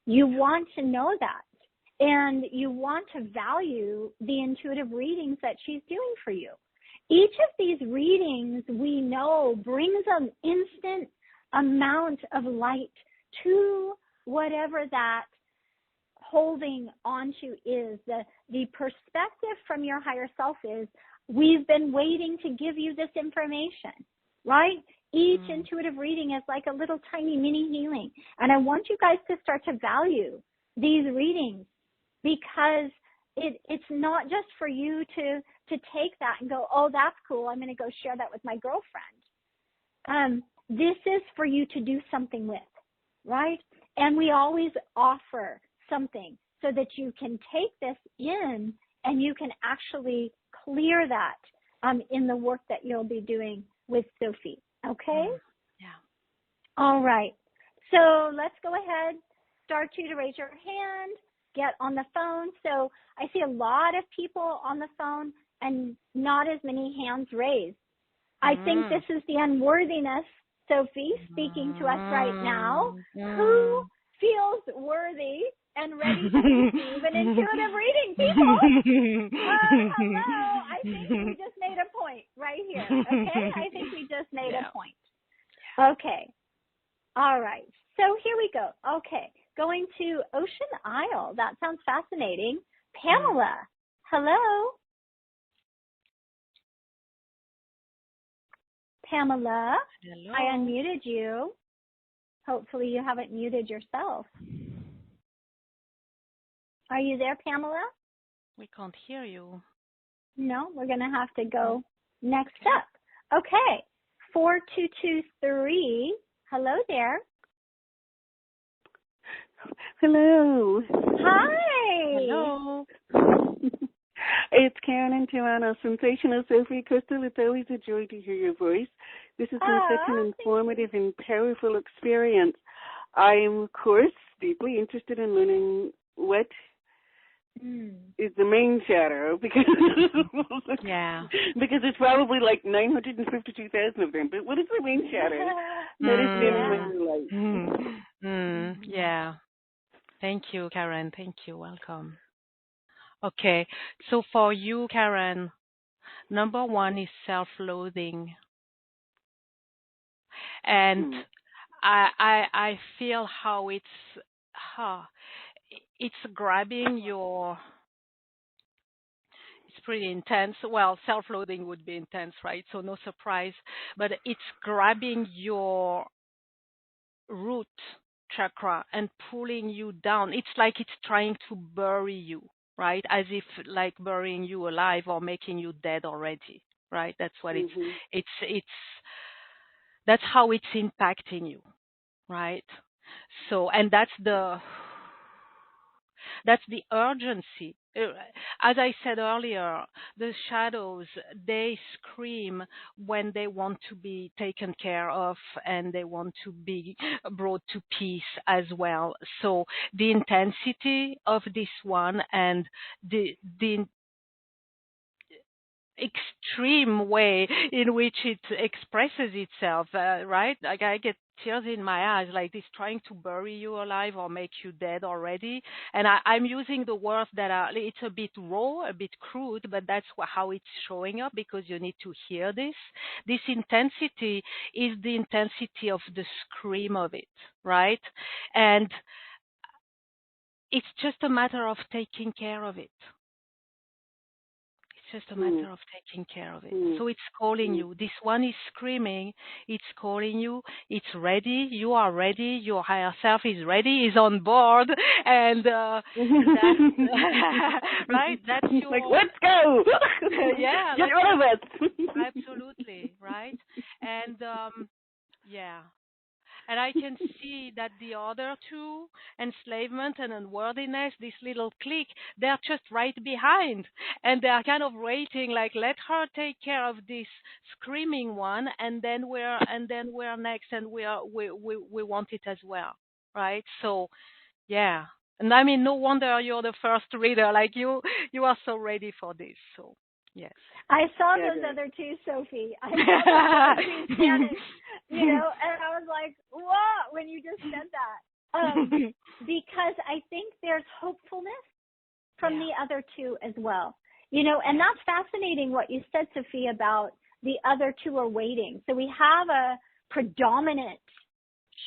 S1: You want to know that. And you want to value the intuitive readings that she's doing for you. Each of these readings, we know, brings an instant amount of light to whatever that holding onto is. The perspective from your higher self is, we've been waiting to give you this information, right? Each intuitive reading is like a little tiny mini healing. And I want you guys to start to value these readings, because it's not just for you to take that and go, oh, that's cool, I'm going to go share that with my girlfriend. This is for you to do something with, right? And we always offer something so that you can take this in and you can actually clear that in the work that you'll be doing with Sophie, okay?
S2: Yeah.
S1: All right. So let's go ahead, start you to raise your hand, get on the phone. So I see a lot of people on the phone and not as many hands raised. I think this is the unworthiness, Sophie, speaking to us right now. Who feels worthy and ready to receive an intuitive reading, people? Hello. I think we just made a point right here, okay? I think we just made a point. Okay. All right. So here we go. Okay. Going to Ocean Isle. That sounds fascinating. Pamela, hello. Pamela,
S2: hello.
S1: I unmuted you. Hopefully you haven't muted yourself. Are you there, Pamela?
S2: We can't hear you.
S1: No, we're going to have to go next up. Okay. 4223. Hello there.
S3: Hello.
S1: Hi.
S2: Hello.
S3: It's Karen and Joanna. Sensational Sophie. Christel, it's always a joy to hear your voice. This has been such an informative and powerful experience. I am, of course, deeply interested in learning what is the main shadow, because because it's probably like 952,000 of them. But what is the main shadow that is dimming my light?
S2: Yeah. Thank you, Karen. Thank you. Welcome. Okay. So for you, Karen, number one is self-loathing. And I feel how it's grabbing your, it's pretty intense. Well, self-loathing would be intense, right? So no surprise, but it's grabbing your root chakra and pulling you down. It's like it's trying to bury you, right? As if like burying you alive or making you dead already, right? That's what it's that's how it's impacting you, right? So, and that's the urgency. As I said earlier, the shadows, they scream when they want to be taken care of and they want to be brought to peace as well. So the intensity of this one and the extreme way in which it expresses itself, right? Like I get tears in my eyes, like this trying to bury you alive or make you dead already. And I'm using the words that are, it's a bit raw, a bit crude, but that's how it's showing up, because you need to hear this. This intensity is the intensity of the scream of it, right? And it's just a matter of taking care of it. Just a matter of taking care of it. So it's calling you. This one is screaming. It's calling you. It's ready. You are ready. Your higher self is ready. Is on board. And that's right. That's your.
S3: Like, let's go.
S2: Yeah.
S3: Get rid of it.
S2: Absolutely. Right. And yeah. And I can see that the other two, enslavement and unworthiness, this little clique, they're just right behind. And they're kind of waiting, like, let her take care of this screaming one, and then we're next, and we want it as well. Right? So yeah. And I mean, no wonder you're the first reader. Like you are so ready for this. So Yes.
S1: I saw those other two, Sophie. I saw those other two Spanish, and I was like, whoa, when you just said that. Because I think there's hopefulness from the other two as well. And that's fascinating what you said, Sophie, about the other two are waiting. So we have a predominant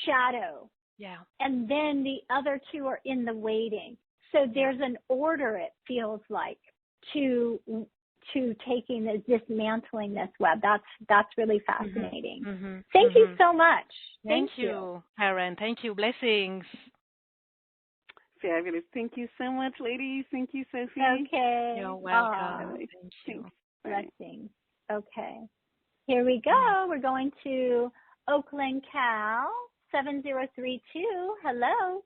S1: shadow. Yeah. And then the other two are in the waiting. So there's an order, it feels like, to taking dismantling this web. That's really fascinating. Thank you so much.
S2: Thank you, Karen. Thank you. Blessings.
S3: Fabulous. Thank you so much, ladies. Thank you, Sophie.
S1: Okay.
S2: You're welcome. Thank you.
S1: Blessings. Okay. Here we go. We're going to Oakland, Cal, 7032. Hello.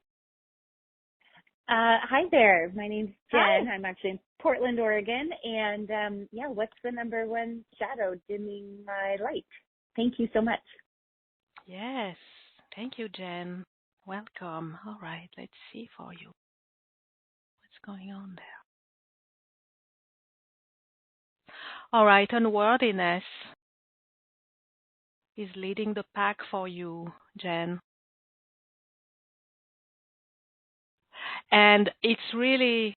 S4: Hi there. My name's Jen. Hi. I'm actually in Portland, Oregon. And, what's the number one shadow dimming my light? Thank you so much.
S2: Yes. Thank you, Jen. Welcome. All right. Let's see for you. What's going on there? All right. Unworthiness is leading the pack for you, Jen. And it's really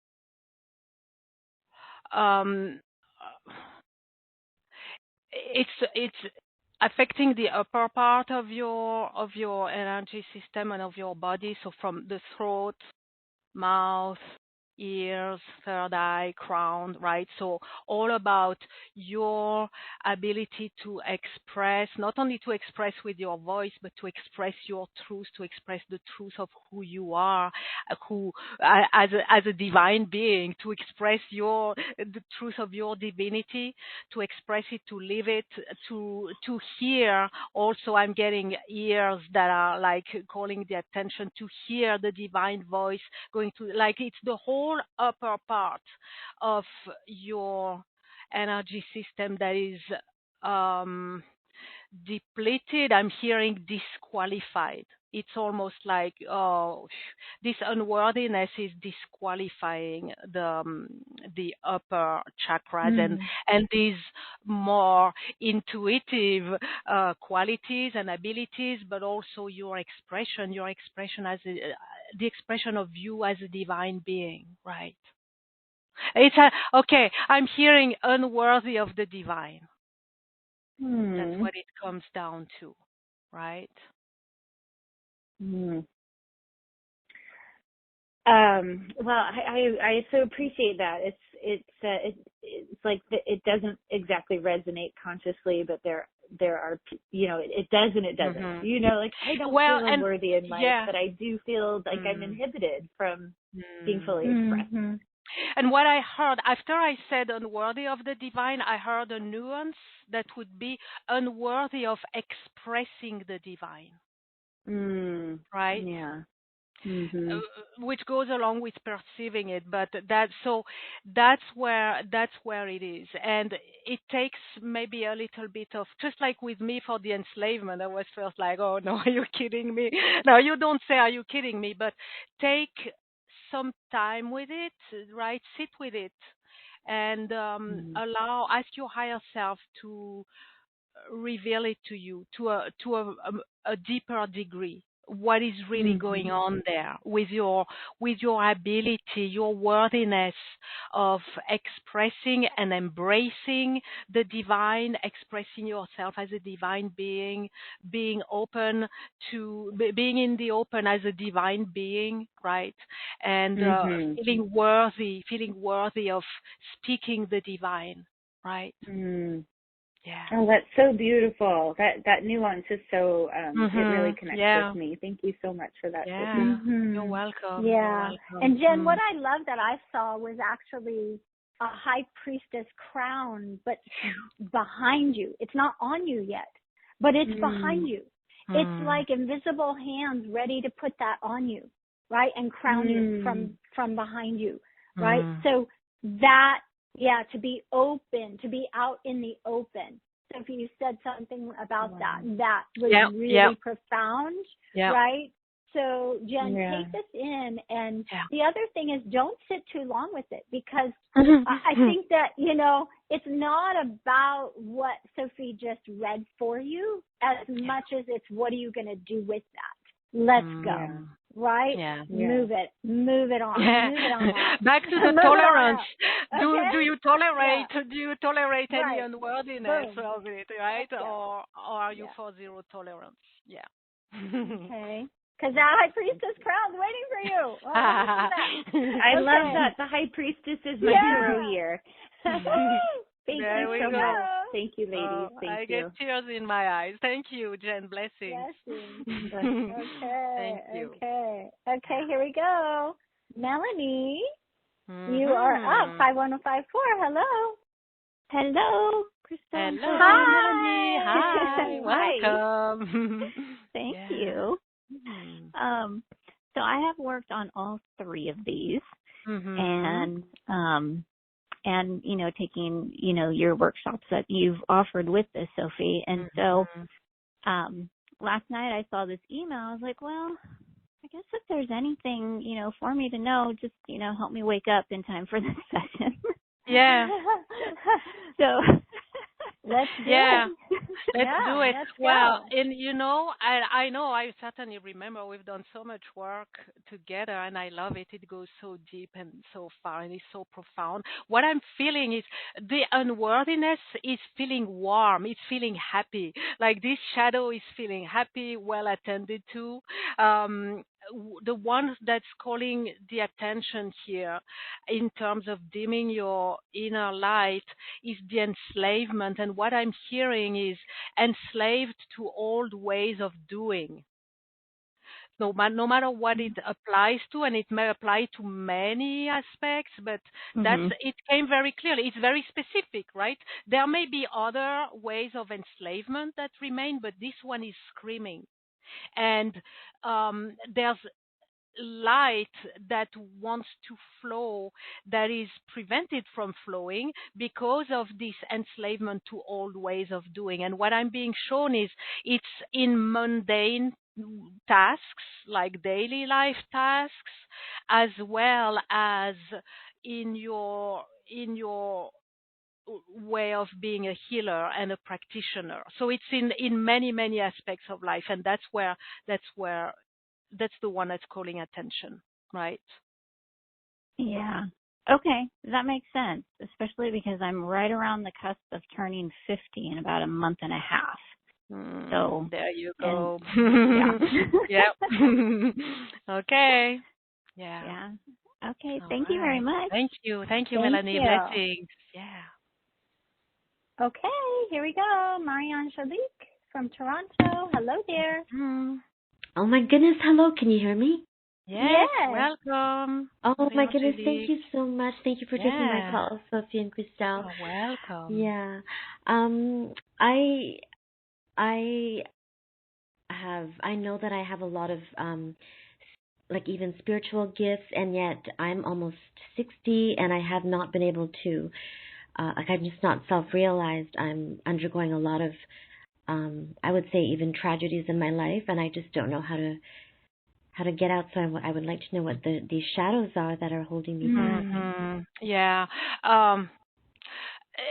S2: it's affecting the upper part of your energy system and of your body. So from the throat, mouth, ears, third eye, crown, right? So all about your ability to express, not only to express with your voice, but to express your truth, to express the truth of who you are, as a divine being, to express the truth of your divinity, to express it, to live it, to hear. Also, I'm getting ears that are like calling the attention to hear the divine voice going to, like, it's the whole upper part of your energy system that is depleted. I'm hearing disqualified. It's almost like, this unworthiness is disqualifying the upper chakras and these more intuitive qualities and abilities, but also your expression as the expression of you as a divine being, right? It's okay. I'm hearing unworthy of the divine. That's what it comes down to, right?
S4: Well, I so appreciate that. It's like it doesn't exactly resonate consciously, but there are, it does and it doesn't. Like I don't feel unworthy in life, but I do feel like I'm inhibited from being fully expressed.
S2: And what I heard after I said unworthy of the divine, I heard a nuance that would be unworthy of expressing the divine. Right?
S4: Yeah.
S2: Which goes along with perceiving it, but that's where it is, and it takes maybe a little bit of, just like with me for the enslavement. I was first like, oh no, are you kidding me? No, you don't say, are you kidding me? But take some time with it, right? Sit with it, and ask your higher self to reveal it to you to a deeper degree. What is really going on there with your ability, your worthiness of expressing and embracing the divine, expressing yourself as a divine being, being open to being in the open as a divine being, right? And feeling worthy of speaking the divine, right? Yeah.
S4: Oh, that's so beautiful. That nuance is so, it really connects with me. Thank you so much for that.
S2: Yeah. You're welcome.
S1: Yeah. And Jen, what I love that I saw was actually a high priestess crown, but behind you. It's not on you yet, but it's behind you. It's like invisible hands ready to put that on you, right? And crown you from behind you, right? So that, to be open, to be out in the open. So if you said something about that was really profound, right? So, Jen, take this in. And the other thing is don't sit too long with it, because I think that, it's not about what Sophie just read for you as much as it's what are you going to do with that. Let's go. Right?
S2: Yeah.
S1: Move it on. Move it on out.
S2: Back to the tolerance. Do you tolerate any unworthiness of it, right? Or are you for zero tolerance? Yeah.
S1: Okay. Because that high priestess crown's waiting for you. Oh,
S4: I love that. The high priestess is my hero year. Thank you so much. Thank you, ladies. Thank you.
S2: I get tears in my eyes. Thank you, Jen. Blessings.
S1: Okay.
S2: Thank you.
S1: Okay, here we go. Melanie, you are up. 51054. Hello.
S4: Hello, Christel.
S2: Hello,
S4: Melanie.
S2: Hi. Welcome.
S4: Thank you. So I have worked on all three of these, and taking your workshops that you've offered with this, Sophie. And so last night I saw this email. I was like, well, I guess if there's anything for me to know, just help me wake up in time for this session.
S2: Yeah.
S1: So let's do it.
S2: Let's do it. Well, and I know, I certainly remember we've done so much work together, and I love it. It goes so deep and so far, and it's so profound. What I'm feeling is the unworthiness is feeling warm. It's feeling happy. Like this shadow is feeling happy, well attended to. The one that's calling the attention here in terms of dimming your inner light is the enslavement. And what I'm hearing is enslaved to old ways of doing. No matter what it applies to, and it may apply to many aspects, but it came very clearly. It's very specific, right? There may be other ways of enslavement that remain, but this one is screaming. And there's light that wants to flow that is prevented from flowing because of this enslavement to old ways of doing. And what I'm being shown is it's in mundane tasks, like daily life tasks, as well as in your way of being a healer and a practitioner. So it's in many aspects of life, and that's the one that's calling attention, right?
S4: Yeah. Okay, that makes sense, especially because I'm right around the cusp of turning 50 in about a month and a half. So
S2: there you go.
S4: Yeah.
S2: Okay. Yeah.
S4: Okay. Thank you very much.
S2: Thank you, Melanie. Blessings. Yeah.
S1: Okay, here we go. Marianne Shalik from Toronto. Hello there.
S5: Oh my goodness, hello, can you hear me?
S2: Yes. Welcome.
S5: Oh my goodness, thank you so much. Thank you for taking my call, Sophie and Christel.
S2: You're welcome.
S5: Yeah. I know that I have a lot of like even spiritual gifts, and yet I'm almost 60 and I have not been able to I'm just not self-realized. I'm undergoing a lot of I would say even tragedies in my life, and I just don't know how to get out. So I would like to know what these shadows are that are holding me back.
S2: Yeah.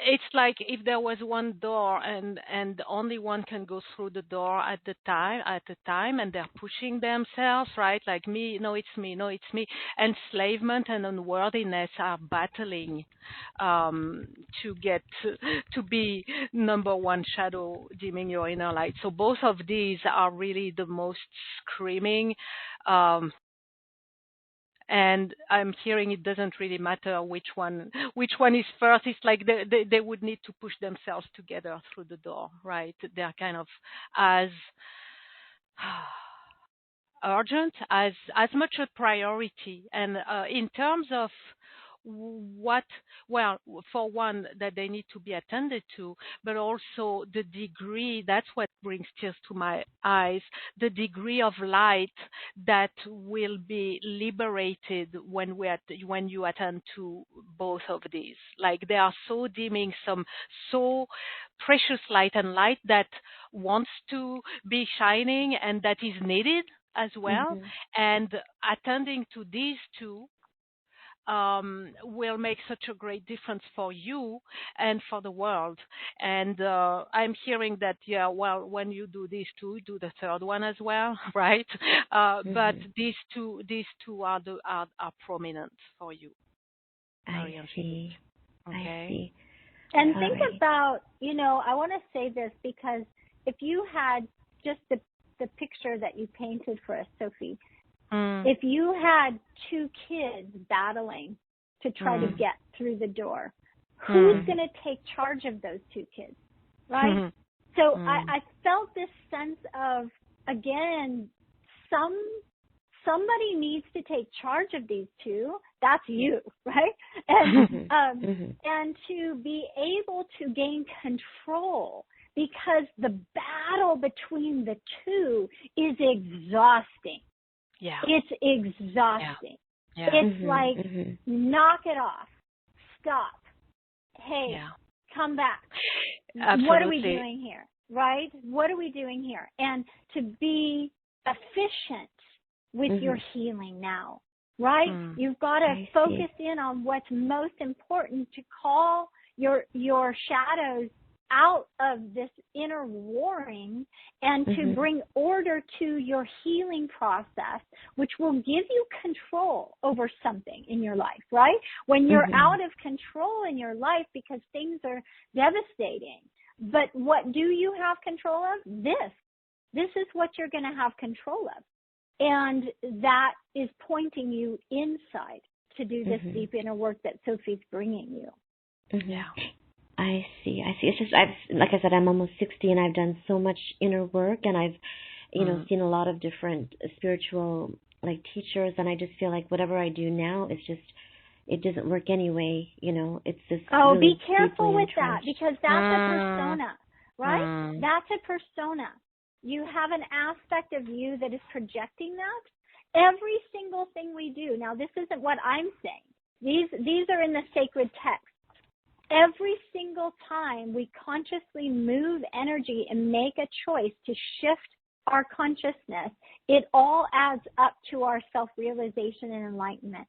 S2: It's like if there was one door and only one can go through the door at a time, and they're pushing themselves, right? Like me, no, it's me, no, it's me. Enslavement and unworthiness are battling to get to be number one shadow dimming your inner light. So both of these are really the most screaming. And I'm hearing it doesn't really matter which one is first. It's like they would need to push themselves together through the door, right? They're kind of as urgent, as much a priority. And in terms of for one, that they need to be attended to, but also the degree, that's what brings tears to my eyes, the degree of light that will be liberated when you attend to both of these. Like they are so dimming some so precious light, and light that wants to be shining and that is needed, as well. And attending to these two will make such a great difference for you and for the world. And I'm hearing that, yeah, well, when you do these two, do the third one as well, right? But these two are prominent for you.
S5: I see.
S2: Okay.
S5: I see.
S1: And think about, I want to say this because if you had just the picture that you painted for us, Sophie, if you had two kids battling to try to get through the door, who's going to take charge of those two kids, right? So I felt this sense of, again, somebody needs to take charge of these two. That's you, right? And to be able to gain control, because the battle between the two is exhausting.
S2: Yeah.
S1: It's exhausting.
S2: Yeah.
S1: It's like, knock it off. Stop. Hey, come back.
S2: Absolutely.
S1: What are we doing here? Right? What are we doing here? And to be efficient with your healing now, right? You've got to focus in on what's most important to call your shadows out of this inner warring and to bring order to your healing process, which will give you control over something in your life, right? When you're out of control in your life because things are devastating. But what do you have control of? This is what you're going to have control of. And that is pointing you inside to do this deep inner work that Sophie's bringing you.
S2: Yeah.
S5: I see. It's just, like I said, I'm almost 60 and I've done so much inner work and I've, seen a lot of different spiritual teachers, and I just feel like whatever I do now, it's just, it doesn't work anyway. It's just.
S1: Oh,
S5: really
S1: be careful with
S5: entrenched.
S1: that, because that's a persona, right? That's a persona. You have an aspect of you that is projecting that. Every single thing we do. Now, this isn't what I'm saying. These are in the sacred text. Every single time we consciously move energy and make a choice to shift our consciousness, it all adds up to our self-realization and enlightenment.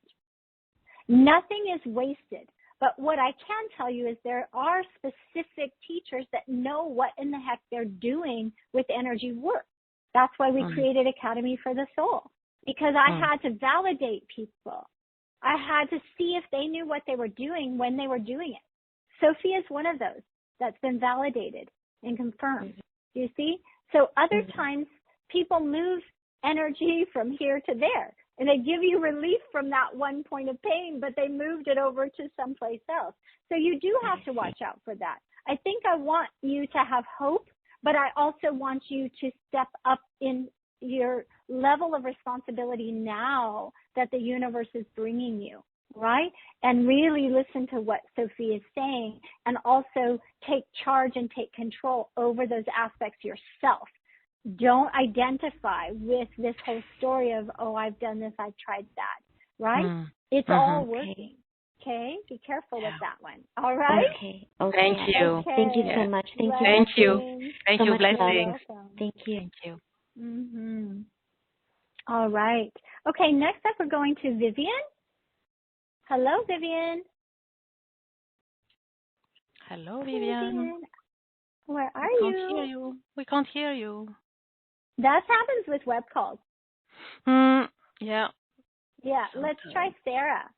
S1: Nothing is wasted. But what I can tell you is there are specific teachers that know what in the heck they're doing with energy work. That's why we created Academy for the Soul, because I had to validate people. I had to see if they knew what they were doing when they were doing it. Sophie is one of those that's been validated and confirmed. You see? So other times people move energy from here to there, and they give you relief from that one point of pain, but they moved it over to someplace else. So you do have to watch out for that. I think I want you to have hope, but I also want you to step up in your level of responsibility now that the universe is bringing you. Right? And really listen to what Sophie is saying, and also take charge and take control over those aspects yourself. Don't identify with this whole story of, oh, I've done this, I've tried that. Right? It's all working. Okay? Be careful with that one. All right?
S5: Okay.
S2: Thank you.
S5: Okay. Thank you so much. Thank you.
S2: Thank you. Thank you. Blessings.
S5: Thank you.
S2: Thank you.
S1: All right. Okay, next up we're going to Vivian. Hello, Vivian.
S2: Hello, Vivian.
S1: Where are you?
S2: We can't hear you. We can't hear you.
S1: That happens with web calls.
S2: Yeah.
S1: Yeah, let's try Sarah.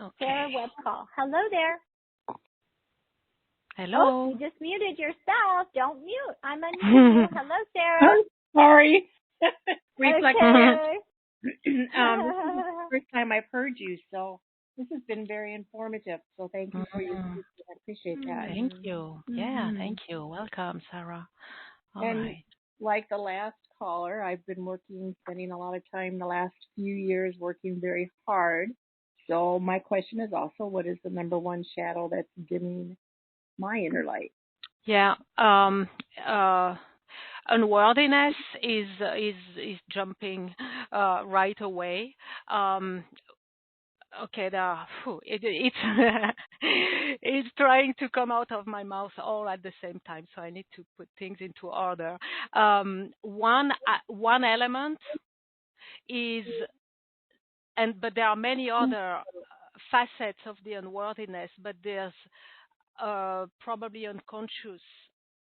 S2: Okay.
S1: Sarah web call. Hello there.
S2: Hello.
S1: Oh, you just muted yourself. Don't mute. I'm unmuting you. Hello, Sarah.
S6: Oh, sorry.
S1: Okay.
S6: This is the first time I've heard you, so this has been very informative. So thank you for your speaking. I appreciate that.
S2: Thank you. Yeah, thank you. Welcome, Sarah. All right.
S6: Like the last caller, I've been spending a lot of time the last few years working very hard. So my question is also, what is the number one shadow that's dimming my inner light?
S2: Yeah. Unworthiness is jumping right away. Okay, it's it's trying to come out of my mouth all at the same time, so I need to put things into order. One element is, but there are many other facets of the unworthiness, but there's probably unconscious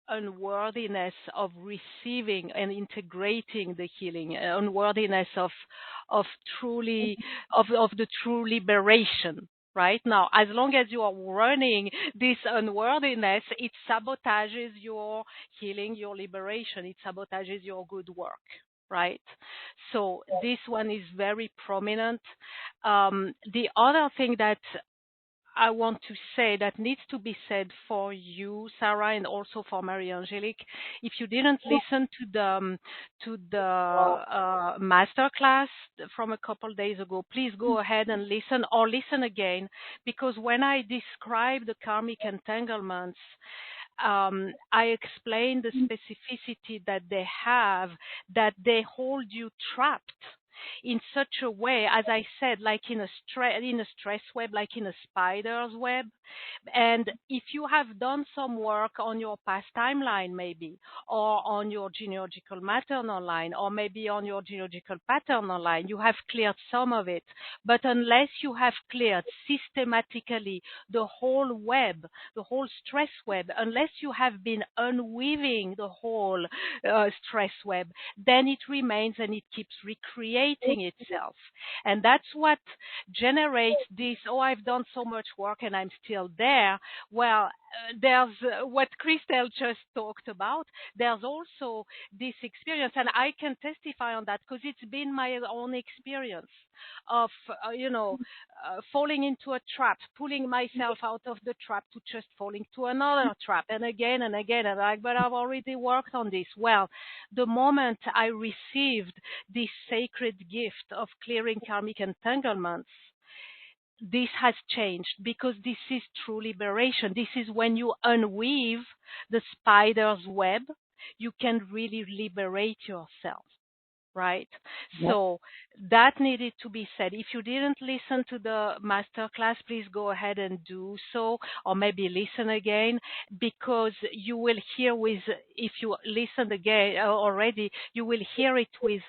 S2: unworthiness of receiving and integrating the healing, unworthiness of truly of the true liberation. Right now, as long as you are running this unworthiness, it sabotages your healing, your liberation. It sabotages your good work. Right? So this one is very prominent. The other thing that I want to say that needs to be said for you, Sarah, and also for Marie-Angelique. If you didn't listen to the master class from a couple days ago, please go ahead and listen, or listen again, because when I describe the karmic entanglements, I explain the specificity that they have, that they hold you trapped in such a way, as I said, like in a stress web, like in a spider's web. And if you have done some work on your past timeline, maybe, or on your genealogical maternal line, or maybe on your genealogical paternal line, you have cleared some of it. But unless you have cleared systematically the whole web, the whole stress web, unless you have been unweaving the whole stress web, then it remains and it keeps recreating itself. And that's what generates this, oh, I've done so much work and I'm still there. Well, there's what Christel just talked about. There's also this experience, and I can testify on that because it's been my own experience of, falling into a trap, pulling myself out of the trap to just fall into another trap, and again and again. And but I've already worked on this. Well, the moment I received this sacred gift of clearing karmic entanglements, this has changed, because this is true liberation. This is when you unweave the spider's web, you can really liberate yourself. Right? Yep. So that needed to be said. If you didn't listen to the master class, please go ahead and do so, or maybe listen again, because you will hear if you listened again already, you will hear it with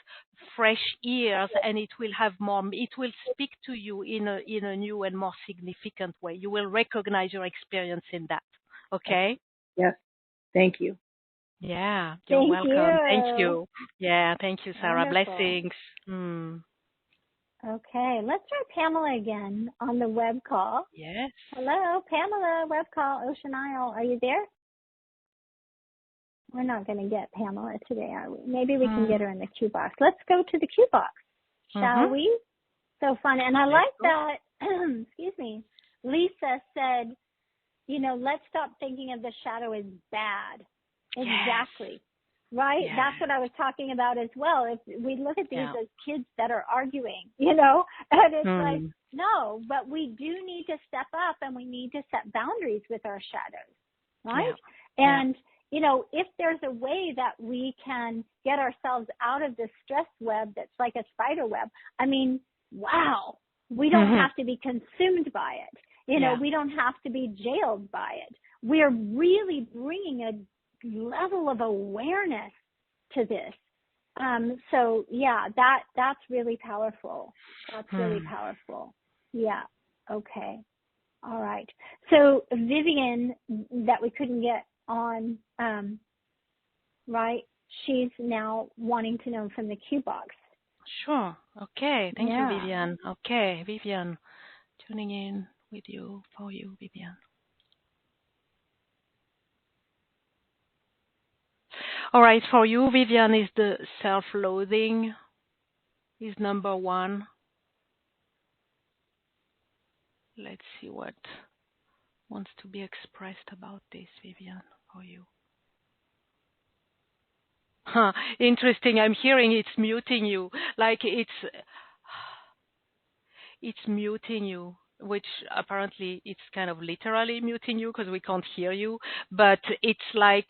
S2: fresh ears, and it will speak to you in a new and more significant way. You will recognize your experience in that. Okay?
S6: Yes. Thank you.
S2: Yeah, you're welcome. Thank you. Yeah, thank you, Sarah.
S1: Wonderful.
S2: Blessings.
S1: Okay, let's try Pamela again on the web call.
S2: Yes.
S1: Hello, Pamela, web call, Ocean Isle. Are you there? We're not going to get Pamela today, are we? Maybe we can get her in the Q box. Let's go to the Q box, shall we? So fun. And I like that, excuse me, Lisa said, let's stop thinking of the shadow as bad. Exactly. Yes. Right? Yes. That's what I was talking about as well. If we look at these as kids that are arguing, and it's like, no, but we do need to step up, and we need to set boundaries with our shadows, right? Yeah. And, if there's a way that we can get ourselves out of this stress web that's like a spider web, I mean, wow, we don't have to be consumed by it. We don't have to be jailed by it. We're really bringing a level of awareness to this. So yeah, that's really powerful. That's really powerful. Yeah. Okay. All right. So Vivian, that we couldn't get on, right? She's now wanting to know from the Q box.
S2: Sure. Okay. Thank you, Vivian. Okay, Vivian, tuning in with you, for you, Vivian. All right, for you, Vivian, is the self-loathing is number one. Let's see what wants to be expressed about this, Vivian, for you. Interesting. I'm hearing it's muting you. Like it's muting you, which apparently it's kind of literally muting you because we can't hear you. But it's like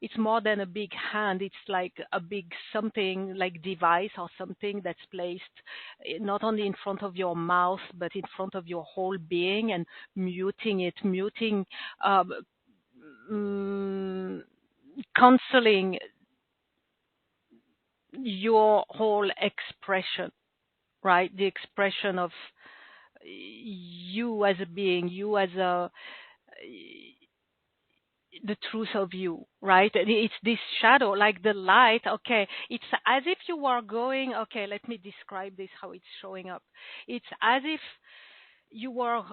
S2: it's more than a big hand. It's like a big something, like device or something that's placed not only in front of your mouth, but in front of your whole being, and muting, canceling your whole expression, right? The expression of you as a being, you as the truth of you, right? It's this shadow, like the light. Okay, it's as if you are going. Okay, let me describe this, how it's showing up. It's as if you are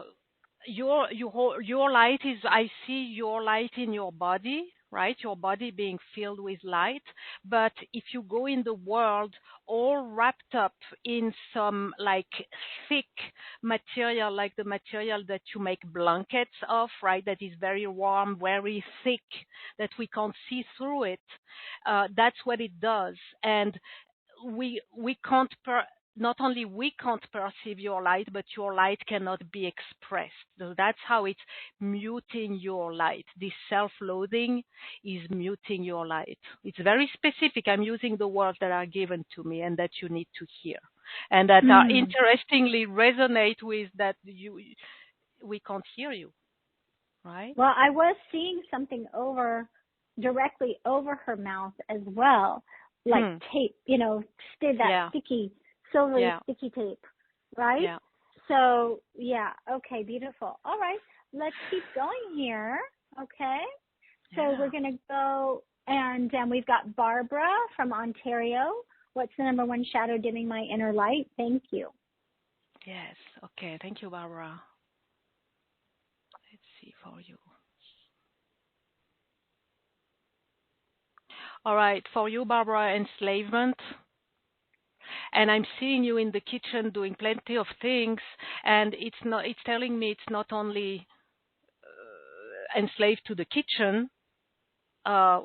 S2: your light is, I see your light in your body, right? Your body being filled with light. But if you go in the world all wrapped up in some like thick material, like the material that you make blankets of, right? That is very warm, very thick, that we can't see through it. That's what it does. And we can't not only we can't perceive your light, but your light cannot be expressed. So that's how it's muting your light. This self-loathing is muting your light. It's very specific. I'm using the words that are given to me and that you need to hear, and that are interestingly resonate with that we can't hear you, right?
S1: Well, I was seeing something directly over her mouth as well, like tape, sticky, silvery sticky tape, right?
S2: Yeah.
S1: So, yeah, okay, beautiful. All right, let's keep going here, okay? So we're going to go, and we've got Barbara from Ontario. What's the number one shadow dimming my inner light? Thank you.
S2: Yes, okay, thank you, Barbara. Let's see for you. All right, for you, Barbara, enslavement. And I'm seeing you in the kitchen doing plenty of things, and it's telling me it's not only enslaved to the kitchen,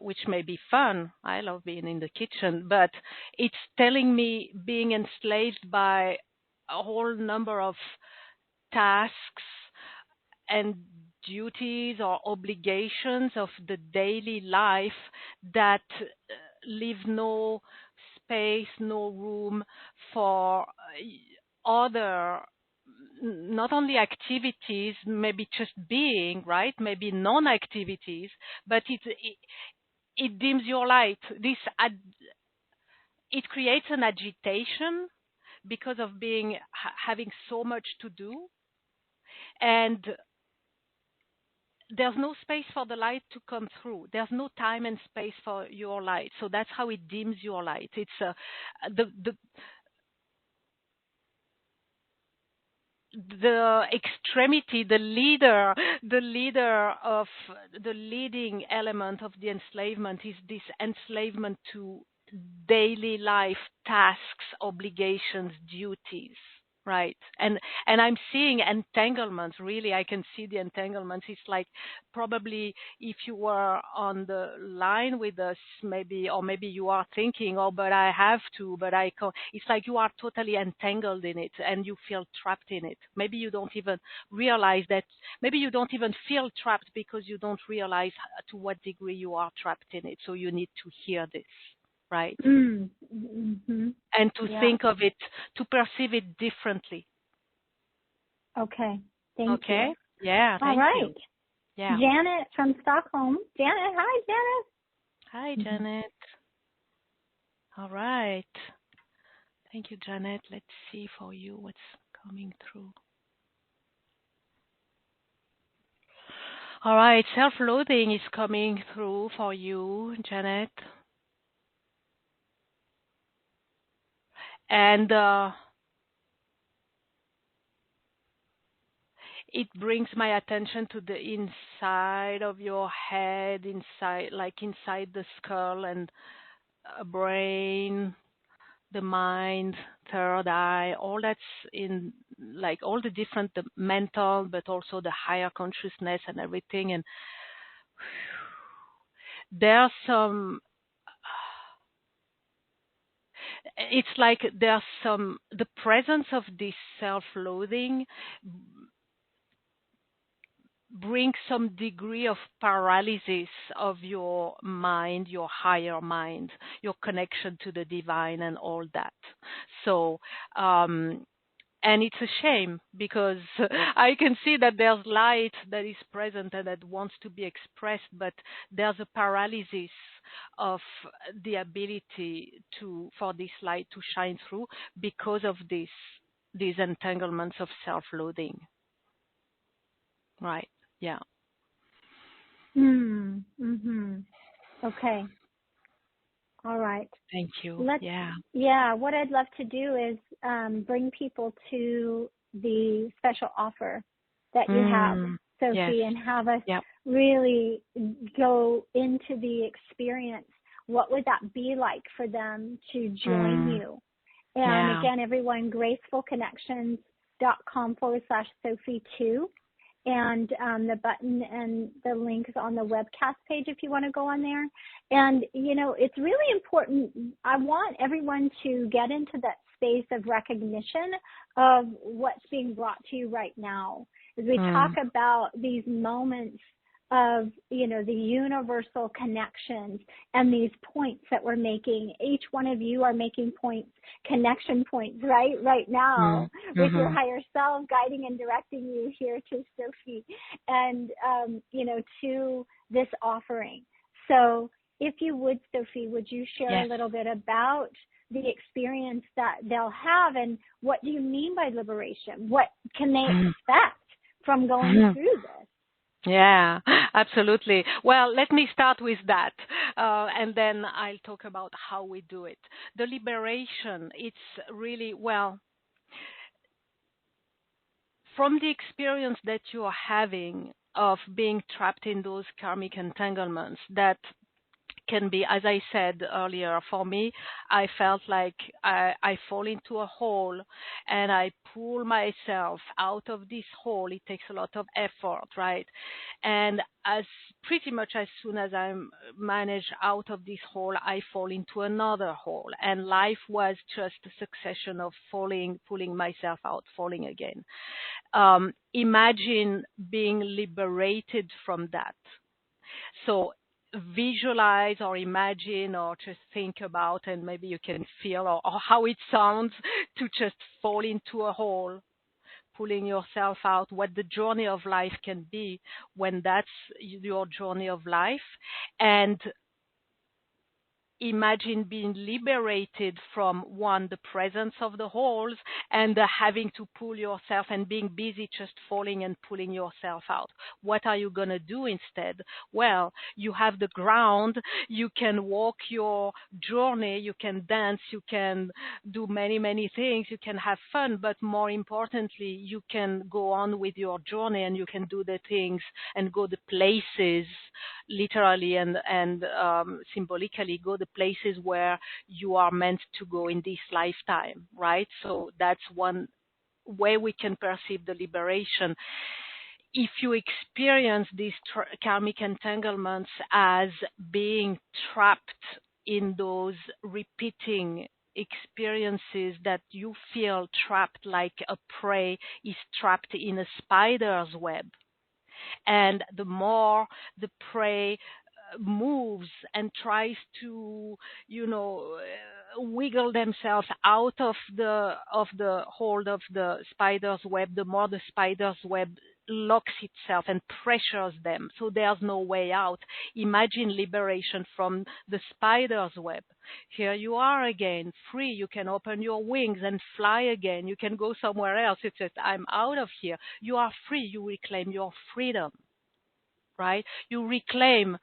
S2: which may be fun. I love being in the kitchen, but it's telling me being enslaved by a whole number of tasks and duties or obligations of the daily life that leave no space, no room for other, not only activities, maybe just being, right? Maybe non-activities, but it dims your light. It creates an agitation because of having so much to do, and there's no space for the light to come through. There's no time and space for your light. So that's how it dims your light. It's the extremity, the leading element of the enslavement is this enslavement to daily life tasks, obligations, duties. Right. And I'm seeing entanglements. Really, I can see the entanglements. It's like probably if you were on the line with us, maybe you are thinking, oh, but I have to, but I can't. It's like you are totally entangled in it and you feel trapped in it. Maybe you don't even realize that. Maybe you don't even feel trapped because you don't realize to what degree you are trapped in it. So you need to hear this. Right?
S1: Mm-hmm.
S2: And to think of it, to perceive it differently.
S1: Okay. Thank you.
S2: Yeah, thank you. Yeah.
S1: Janet from Stockholm. Janet, hi, Janet.
S2: Hi, Janet. All right. Thank you, Janet. Let's see for you what's coming through. All right, self-loathing is coming through for you, Janet. And it brings my attention to the inside of your head, inside the skull and brain, the mind, third eye, all that's in, like all the different, the mental, but also the higher consciousness and everything. And there's it's like the presence of this self-loathing brings some degree of paralysis of your mind, your higher mind, your connection to the divine and all that. So, And it's a shame because I can see that there's light that is present and that wants to be expressed, but there's a paralysis of the ability for this light to shine through because of these entanglements of self-loathing. Right. Yeah.
S1: Mm-hmm. Okay. All right.
S2: Thank you.
S1: What I'd love to do is bring people to the special offer that you have, Sophie, and have us really go into the experience. What would that be like for them to join you? And again, everyone, gracefulconnections.com/Sophie2. And the button and the link is on the webcast page if you want to go on there. And, it's really important. I want everyone to get into that space of recognition of what's being brought to you right now. As we talk about these moments of, the universal connections and these points that we're making. Each one of you are making points, connection points, right now with your higher self guiding and directing you here to Sophie and, to this offering. So if you would, Sophie, would you share a little bit about the experience that they'll have and what do you mean by liberation? What can they expect from going through this?
S2: Yeah, absolutely. Well, let me start with that, and then I'll talk about how we do it. The liberation, it's really, from the experience that you are having of being trapped in those karmic entanglements, that can be, as I said earlier, for me, I felt like I fall into a hole and I pull myself out of this hole. It takes a lot of effort, right? And pretty much as soon as I manage out of this hole, I fall into another hole. And life was just a succession of falling, pulling myself out, falling again. Imagine being liberated from that. So visualize or imagine or just think about, and maybe you can feel or how it sounds to just fall into a hole, pulling yourself out, what the journey of life can be when that's your journey of life. And imagine being liberated from the presence of the holes and having to pull yourself and being busy just falling and pulling yourself out. What are you going to do instead? Well, you have the ground. You can walk your journey. You can dance. You can do many, many things. You can have fun. But more importantly, you can go on with your journey and you can do the things and go the places, literally and symbolically, go the places where you are meant to go in this lifetime, right? So that's one way we can perceive the liberation. If you experience these karmic entanglements as being trapped in those repeating experiences that you feel trapped like a prey is trapped in a spider's web, and the more the prey moves and tries to, wiggle themselves out of the hold of the spider's web, the more the spider's web locks itself and pressures them, so there's no way out. Imagine liberation from the spider's web. Here you are again, free. You can open your wings and fly again. You can go somewhere else. It's just, I'm out of here. You are free. You reclaim your freedom, right? You reclaim,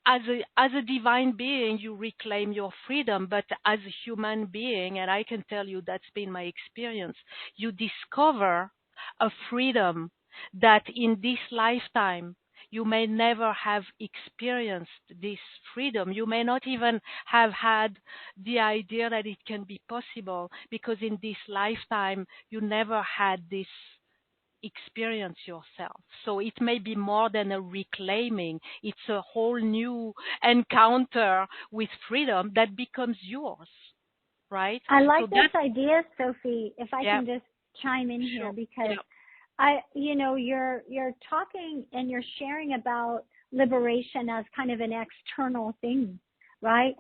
S2: as a divine being, you reclaim your freedom, but as a human being, and I can tell you that's been my experience, you discover a freedom that in this lifetime you may never have experienced. This freedom, you may not even have had the idea that it can be possible, because in this lifetime you never had this experience yourself. So it may be more than a reclaiming. It's a whole new encounter with freedom that becomes yours, right?
S1: I like this idea, Sophie, if I can just chime in here, because you're talking and you're sharing about liberation as kind of an external thing. right?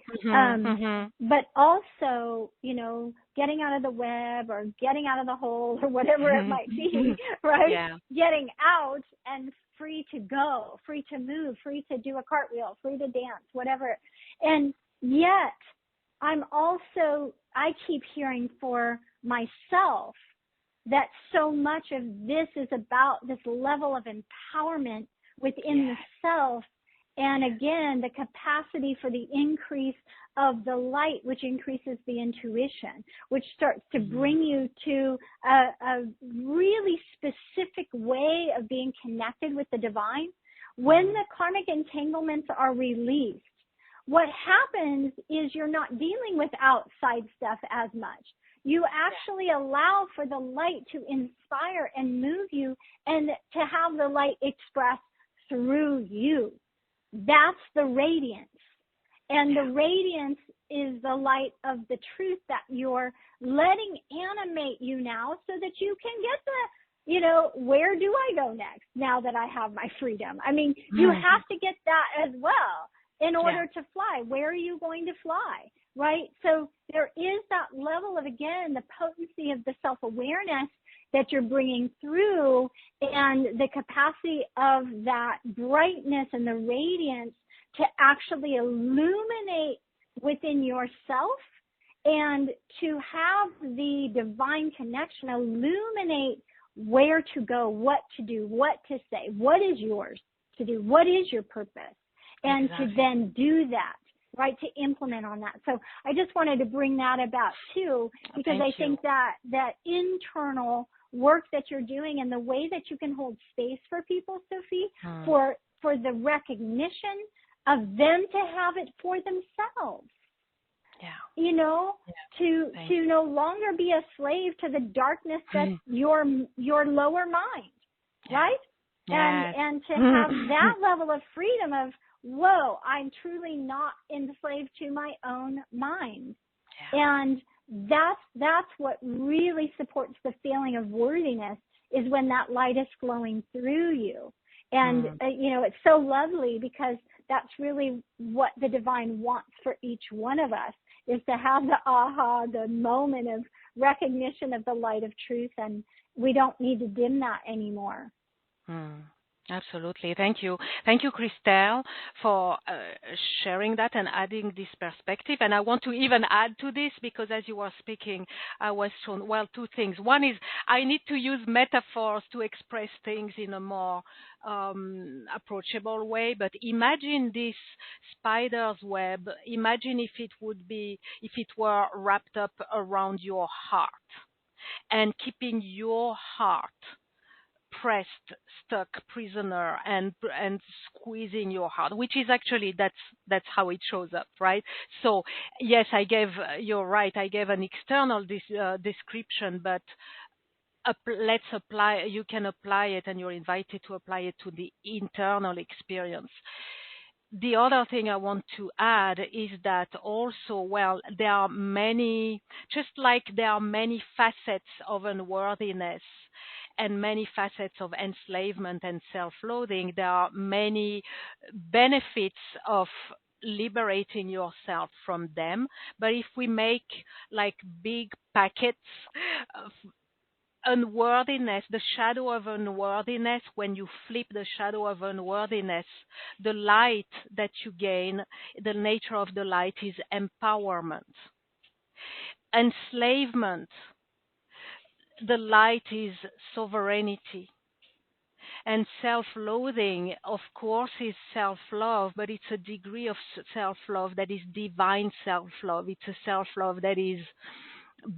S1: But also, you know, getting out of the web or getting out of the hole or whatever it might be, right?
S2: Yeah.
S1: Getting out and free to go, free to move, free to do a cartwheel, free to dance, whatever. And yet, I keep hearing for myself that so much of this is about this level of empowerment within the self. And again, the capacity for the increase of the light, which increases the intuition, which starts to bring you to a really specific way of being connected with the divine. When the karmic entanglements are released, what happens is you're not dealing with outside stuff as much. You actually allow for the light to inspire and move you and to have the light express through you. That's the radiance. And the radiance is the light of the truth that you're letting animate you now so that you can get the, you know, where do I go next now that I have my freedom? I mean, you have to get that as well in order to fly. Where are you going to fly? Right? So there is that level of, again, the potency of the self-awareness that you're bringing through and the capacity of that brightness and the radiance to actually illuminate within yourself and to have the divine connection illuminate where to go, what to do, what to say, what is yours to do, what is your purpose, and to then do that. Right, to implement on that. So I just wanted to bring that about too, because I think that internal work that you're doing and the way that you can hold space for people, Sophie, for the recognition of them to have it for themselves. Yeah. You know, to no longer be a slave to the darkness that's your lower mind, right? And to have that level of freedom of, whoa, I'm truly not enslaved to my own mind. And that's what really supports the feeling of worthiness, is when that light is flowing through you. And, you know, it's so lovely because that's really what the divine wants for each one of us, is to have the aha, the moment of recognition of the light of truth. And we don't need to dim that anymore.
S2: Absolutely. Thank you. Thank you, Christel, for sharing that and adding this perspective. And I want to even add to this, because as you were speaking, I was shown, well, two things. One is I need to use metaphors to express things in a more approachable way. But imagine this spider's web. Imagine if it were wrapped up around your heart and keeping your heart pressed, stuck, prisoner, and squeezing your heart, which is actually that's how it shows up, right? So yes, you're right, I gave an external description, but let's apply. You can apply it, and you're invited to apply it to the internal experience. The other thing I want to add is that also, well, there are many, just like there are many facets of unworthiness and many facets of enslavement and self-loathing, there are many benefits of liberating yourself from them. But if we make like big packets of unworthiness, the shadow of unworthiness, when you flip the shadow of unworthiness, the light that you gain, the nature of the light is empowerment. Enslavement, the light is sovereignty. And self-loathing, of course, is self-love, but it's a degree of self-love that is divine self-love. It's a self-love that is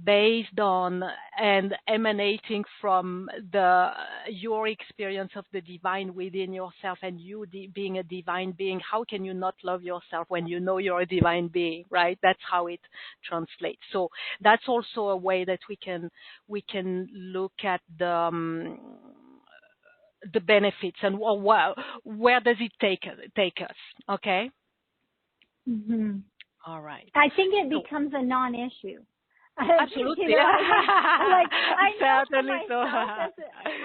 S2: based on and emanating from your experience of the divine within yourself, and you being a divine being. How can you not love yourself when you know you're a divine being, right? That's how it translates. So that's also a way that we can look at the benefits and where does it take us? Okay.
S1: Mm-hmm.
S2: All right.
S1: I think it becomes a non-issue.
S2: Absolutely.
S1: You know, like I know for
S2: Certainly so.
S1: myself,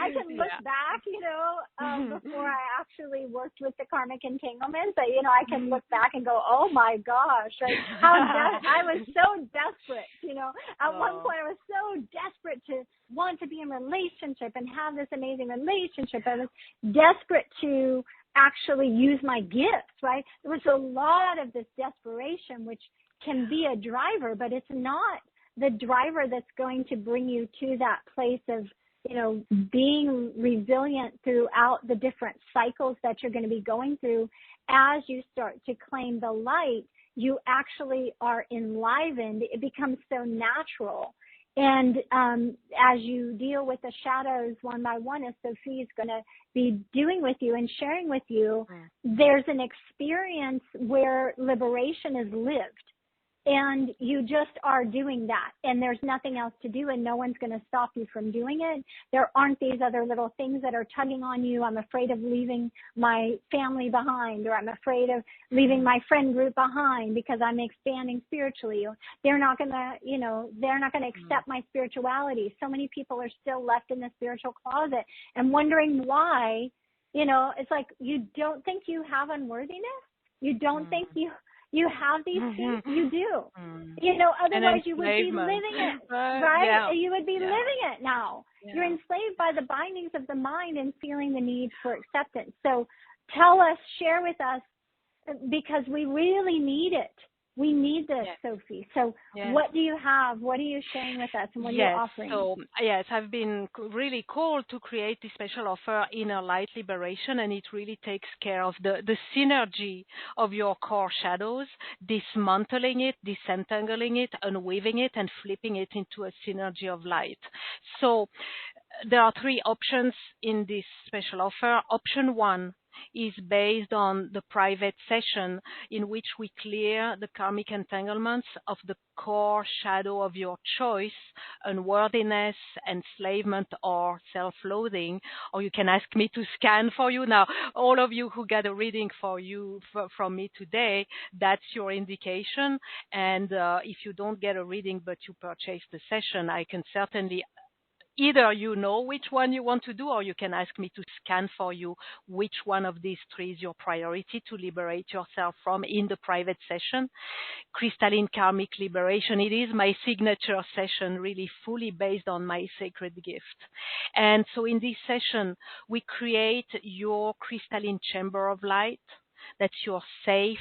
S1: I can look back, you know, before I actually worked with the karmic entanglements. You know, I can look back and go, oh my gosh, like I was so desperate. You know, at one point I was so desperate to want to be in a relationship and have this amazing relationship. I was desperate to actually use my gifts. Right? There was a lot of this desperation, which can be a driver, but it's not the driver that's going to bring you to that place of, you know, being resilient throughout the different cycles that you're going to be going through. As you start to claim the light, you actually are enlivened. It becomes so natural. And as you deal with the shadows one by one, as Sophie is going to be doing with you and sharing with you, there's an experience where liberation is lived. And you just are doing that, and there's nothing else to do, and no one's going to stop you from doing it. There aren't these other little things that are tugging on you. I'm afraid of leaving my family behind, or I'm afraid of leaving my friend group behind because I'm expanding spiritually. They're not going to, you know, they're not going to accept my spirituality. So many people are still left in the spiritual closet and wondering why. You know, it's like, you don't think you have unworthiness. You don't think you have these things. You do. You know, otherwise you would be living it, right?
S2: Yeah.
S1: You would be living it now. Yeah. You're enslaved by the bindings of the mind and feeling the need for acceptance. So tell us, share with us, because we really need it. We need this, Sophie. So what do you have? What are you sharing with us, and what are you offering?
S2: So, I've been really called to create this special offer, Inner Light Liberation, and it really takes care of the synergy of your core shadows, dismantling it, disentangling it, unweaving it, and flipping it into a synergy of light. So there are 3 options in this special offer. Option 1 is based on the private session in which we clear the karmic entanglements of the core shadow of your choice, unworthiness, enslavement, or self-loathing. Or you can ask me to scan for you. Now, all of you who get a reading for you from me today, that's your indication. And if you don't get a reading but you purchase the session, I can certainly either you know which one you want to do, or you can ask me to scan for you which one of these 3 is your priority to liberate yourself from in the private session. Crystalline Karmic Liberation, it is my signature session, really fully based on my sacred gift. And so in this session, we create your crystalline chamber of light. That's your safe,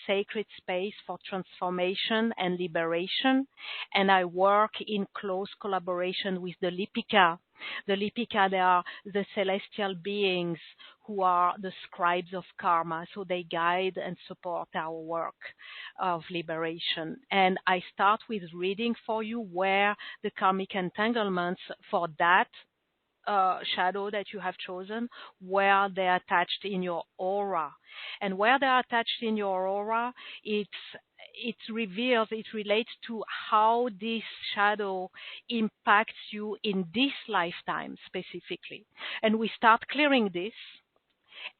S2: sacred space for transformation and liberation. And I work in close collaboration with the Lipika. The Lipika, they are the celestial beings who are the scribes of karma. So they guide and support our work of liberation. And I start with reading for you where the karmic entanglements for that shadow that you have chosen, where they're attached in your aura. And where they're attached in your aura, it relates to how this shadow impacts you in this lifetime specifically. And we start clearing this,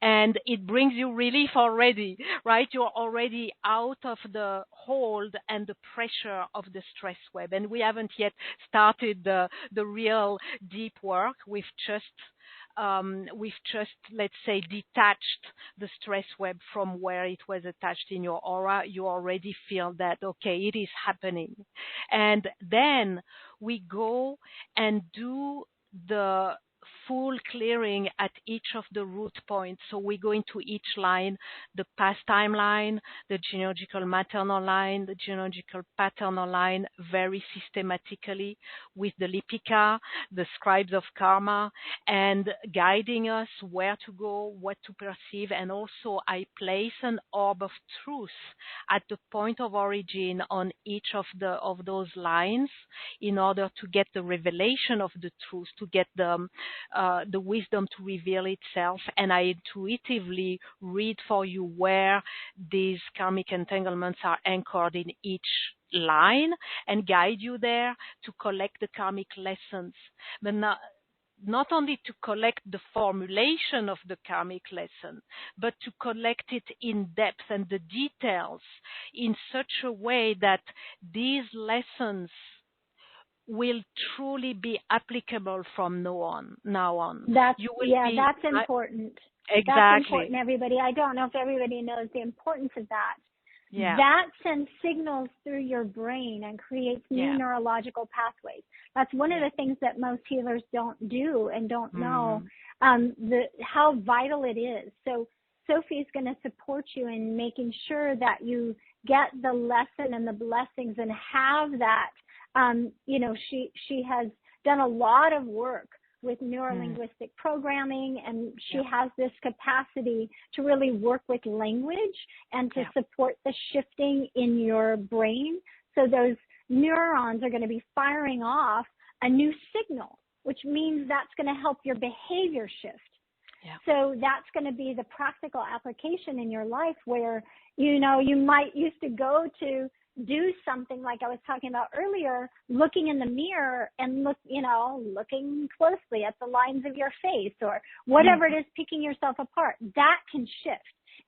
S2: and it brings you relief already, right? You're already out of the hold and the pressure of the stress web. And we haven't yet started the real deep work. We've just, let's say, detached the stress web from where it was attached in your aura. You already feel that, okay, it is happening. And then we go and do the full clearing at each of the root points. So we go into each line, the past timeline, the genealogical maternal line, the genealogical paternal line, very systematically with the Lipika, the scribes of karma, and guiding us where to go, what to perceive. And also I place an orb of truth at the point of origin on each of those lines in order to get the revelation of the truth, to get the wisdom to reveal itself. And I intuitively read for you where these karmic entanglements are anchored in each line and guide you there to collect the karmic lessons. But not only to collect the formulation of the karmic lesson, but to collect it in depth and the details in such a way that these lessons will truly be applicable from now on.
S1: That's that's
S2: important.
S1: Exactly. That's important, everybody. I don't know if everybody knows the importance of that.
S2: Yeah.
S1: That sends signals through your brain and creates new neurological pathways. That's one of the things that most healers don't do and don't know how vital it is. So Sophie's going to support you in making sure that you get the lesson and the blessings and have that. She has done a lot of work with neurolinguistic programming, and she has this capacity to really work with language and to support the shifting in your brain. So those neurons are going to be firing off a new signal, which means that's going to help your behavior shift. Yeah. So that's going to be the practical application in your life where, you might used to go to do something like I was talking about earlier, looking in the mirror and looking closely at the lines of your face or whatever it is, picking yourself apart. That can shift.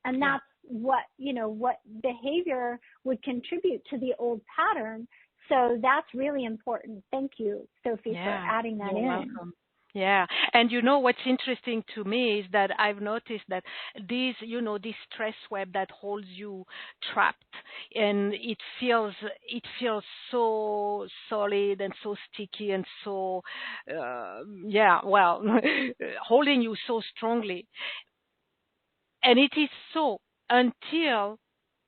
S1: And that's what behavior would contribute to the old pattern. So that's really important. Thank you, Sophie, for adding that in.
S2: Welcome. Yeah. And what's interesting to me is that I've noticed that this stress web that holds you trapped, and it feels so solid and so sticky and so, holding you so strongly. And it is so until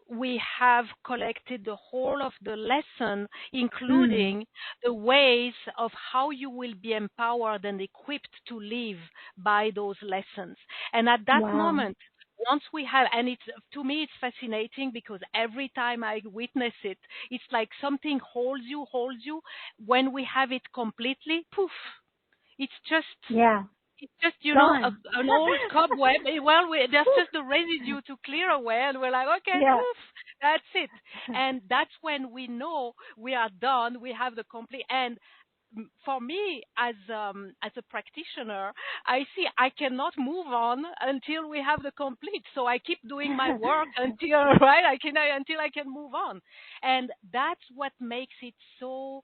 S2: we have collected the whole of the lesson, including the ways of how you will be empowered and equipped to live by those lessons. And at that moment, once we have, and to me, it's fascinating because every time I witness it, it's like something holds you. When we have it completely, poof, it's just... It's just, an old cobweb. Well, there's just the residue to clear away, and we're like, okay, poof, that's it. And that's when we know we are done. We have the complete. And for me, as a practitioner, I see I cannot move on until we have the complete. So I keep doing my work until I can move on. And that's what makes it so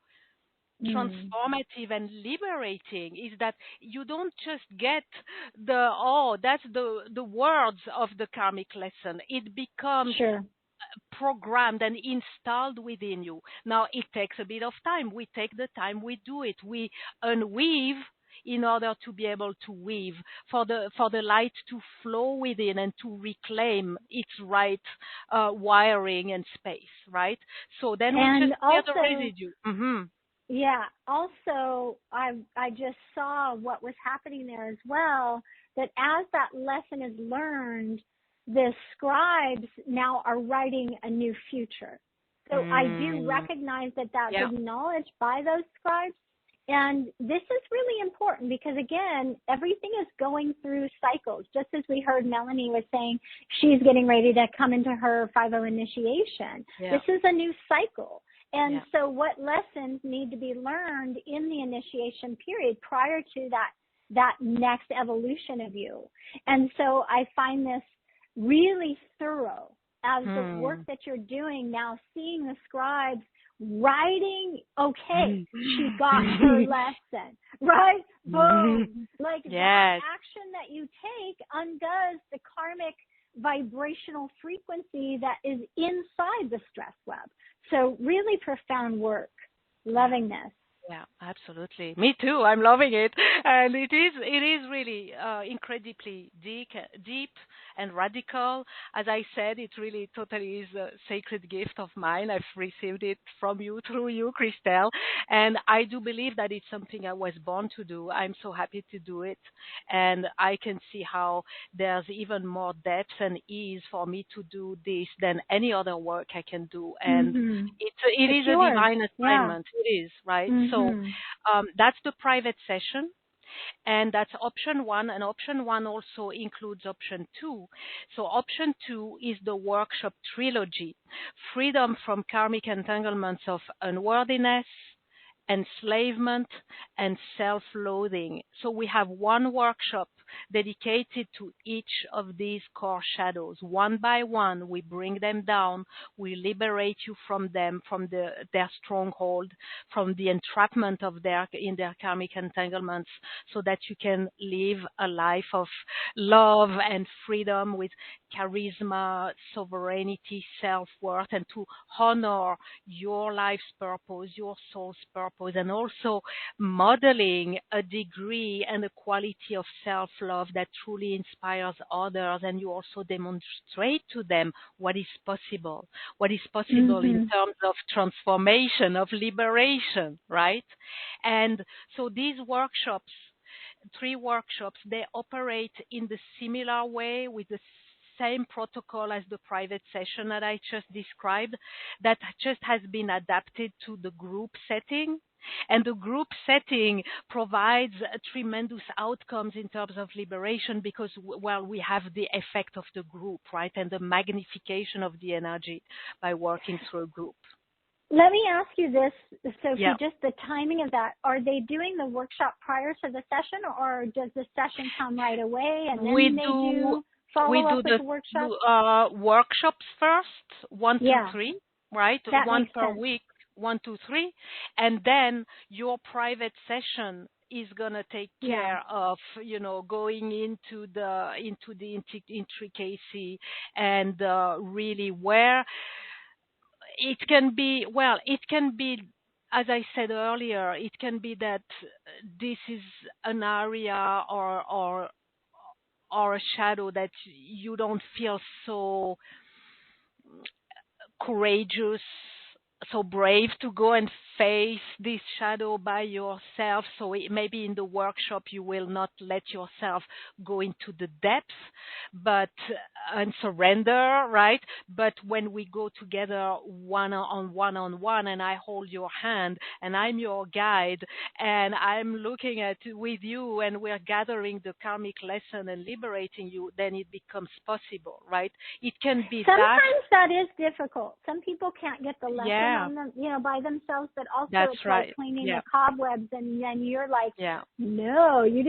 S2: transformative and liberating, is that you don't just get that's the words of the karmic lesson. It becomes programmed and installed within you. Now it takes a bit of time. We take the time, we do it, we unweave in order to be able to weave, for the light to flow within and to reclaim its right wiring and space, right? So then we just get the residue.
S1: Yeah. Also, I just saw what was happening there as well, that as that lesson is learned, the scribes now are writing a new future. So I do recognize that that's acknowledged by those scribes. And this is really important because, again, everything is going through cycles. Just as we heard Melanie was saying, she's getting ready to come into her 5-0 initiation. This is a new cycle. And so what lessons need to be learned in the initiation period prior to that next evolution of you? And so I find this really thorough as the work that you're doing now, seeing the scribes writing, okay, she got her lesson, right? Boom. Like that action that you take undoes the karmic vibrational frequency that is inside the stress web. So really profound work. Loving this.
S2: Yeah, absolutely. Me too. I'm loving it. And it is really incredibly deep and radical. As I said, it really totally is a sacred gift of mine. I've received it from you, through you, Christel. And I do believe that it's something I was born to do. I'm so happy to do it. And I can see how there's even more depth and ease for me to do this than any other work I can do. And it is a divine assignment. It is, right? So that's the private session, and that's option 1. And option 1 also includes option 2. So option 2 is the workshop trilogy: freedom from karmic entanglements of unworthiness, enslavement, and self-loathing. So we have one workshop dedicated to each of these core shadows. One by one, we bring them down. We liberate you from them, from their stronghold, from the entrapment in their karmic entanglements, so that you can live a life of love and freedom with charisma, sovereignty, self-worth, and to honor your life's purpose, your soul's purpose, and also modeling a degree and a quality of self-love that truly inspires others. And you also demonstrate to them what is possible in terms of transformation, of liberation, right? And so these workshops, 3 workshops, they operate in the similar way with the same protocol as the private session that I just described, that just has been adapted to the group setting. And the group setting provides tremendous outcomes in terms of liberation because, well, we have the effect of the group, right? And the magnification of the energy by working through a group.
S1: Let me ask you this, Sophie,
S2: Yeah.
S1: just the timing of that. Are they doing the workshop prior to the session, or does the session come right away and then they do follow up with the workshop?
S2: Workshops first, 1, 2, 3, right?
S1: That
S2: 1
S1: makes
S2: per
S1: sense.
S2: week, 1, 2, 3, and then your private session is gonna take care of, going into the intricacy and really where it can be. Well, it can be, as I said earlier, it can be that this is an area or a shadow that you don't feel so courageous, so brave to go and face this shadow by yourself. So maybe in the workshop you will not let yourself go into the depths, and surrender, right? But when we go together one-on-one, and I hold your hand, and I'm your guide, and I'm looking at with you, and we're gathering the karmic lesson and liberating you, then it becomes possible, right? It can be
S1: sometimes that is difficult. Some people can't get the lesson on them, by themselves, but also it's
S2: right.
S1: like cleaning the cobwebs, and then you're like, no, you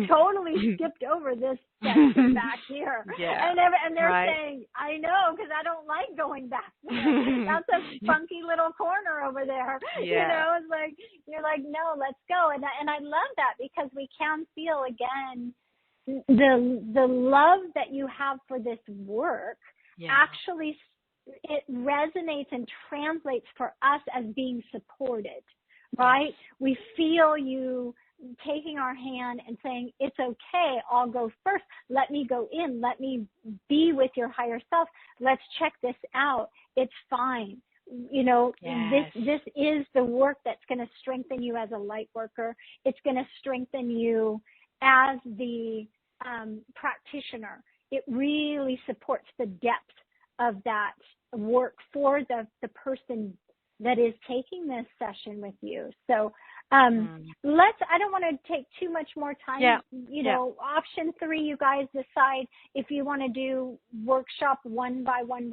S1: totally skipped over this section back here. And they're saying, I know, because I don't like going back there. That's a funky little corner over there. It's like, you're like, no, let's go. And I love that, because we can feel again the love that you have for this work actually, it resonates and translates for us as being supported, right? We feel you taking our hand and saying, it's okay, I'll go first. Let me go in. Let me be with your higher self. Let's check this out. It's fine. This is the work that's going to strengthen you as a light worker. It's going to strengthen you as the practitioner. It really supports the depth of that work for the person that is taking this session with you. So I don't want to take too much more time. Option 3, you guys decide if you want to do workshop one by one.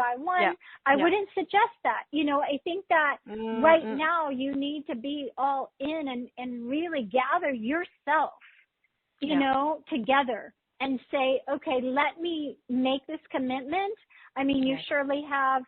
S1: I wouldn't suggest that. I think that right now you need to be all in and really gather yourself, together and say, okay, let me make this commitment. I mean, you surely have,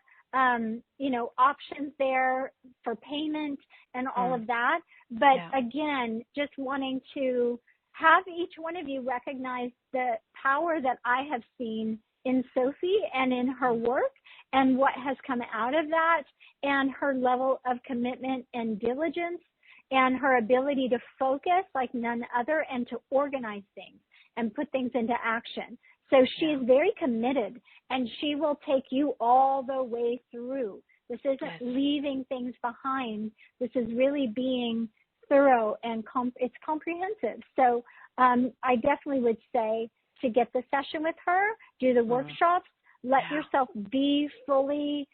S1: options there for payment and all of that. But again, just wanting to have each one of you recognize the power that I have seen in Sophie and in her work, and what has come out of that, and her level of commitment and diligence, and her ability to focus like none other, and to organize things and put things into action. So she is very committed, and she will take you all the way through. This isn't leaving things behind. This is really being thorough, and it's comprehensive. So I definitely would say to get the session with her, do the workshops, let yourself be fully,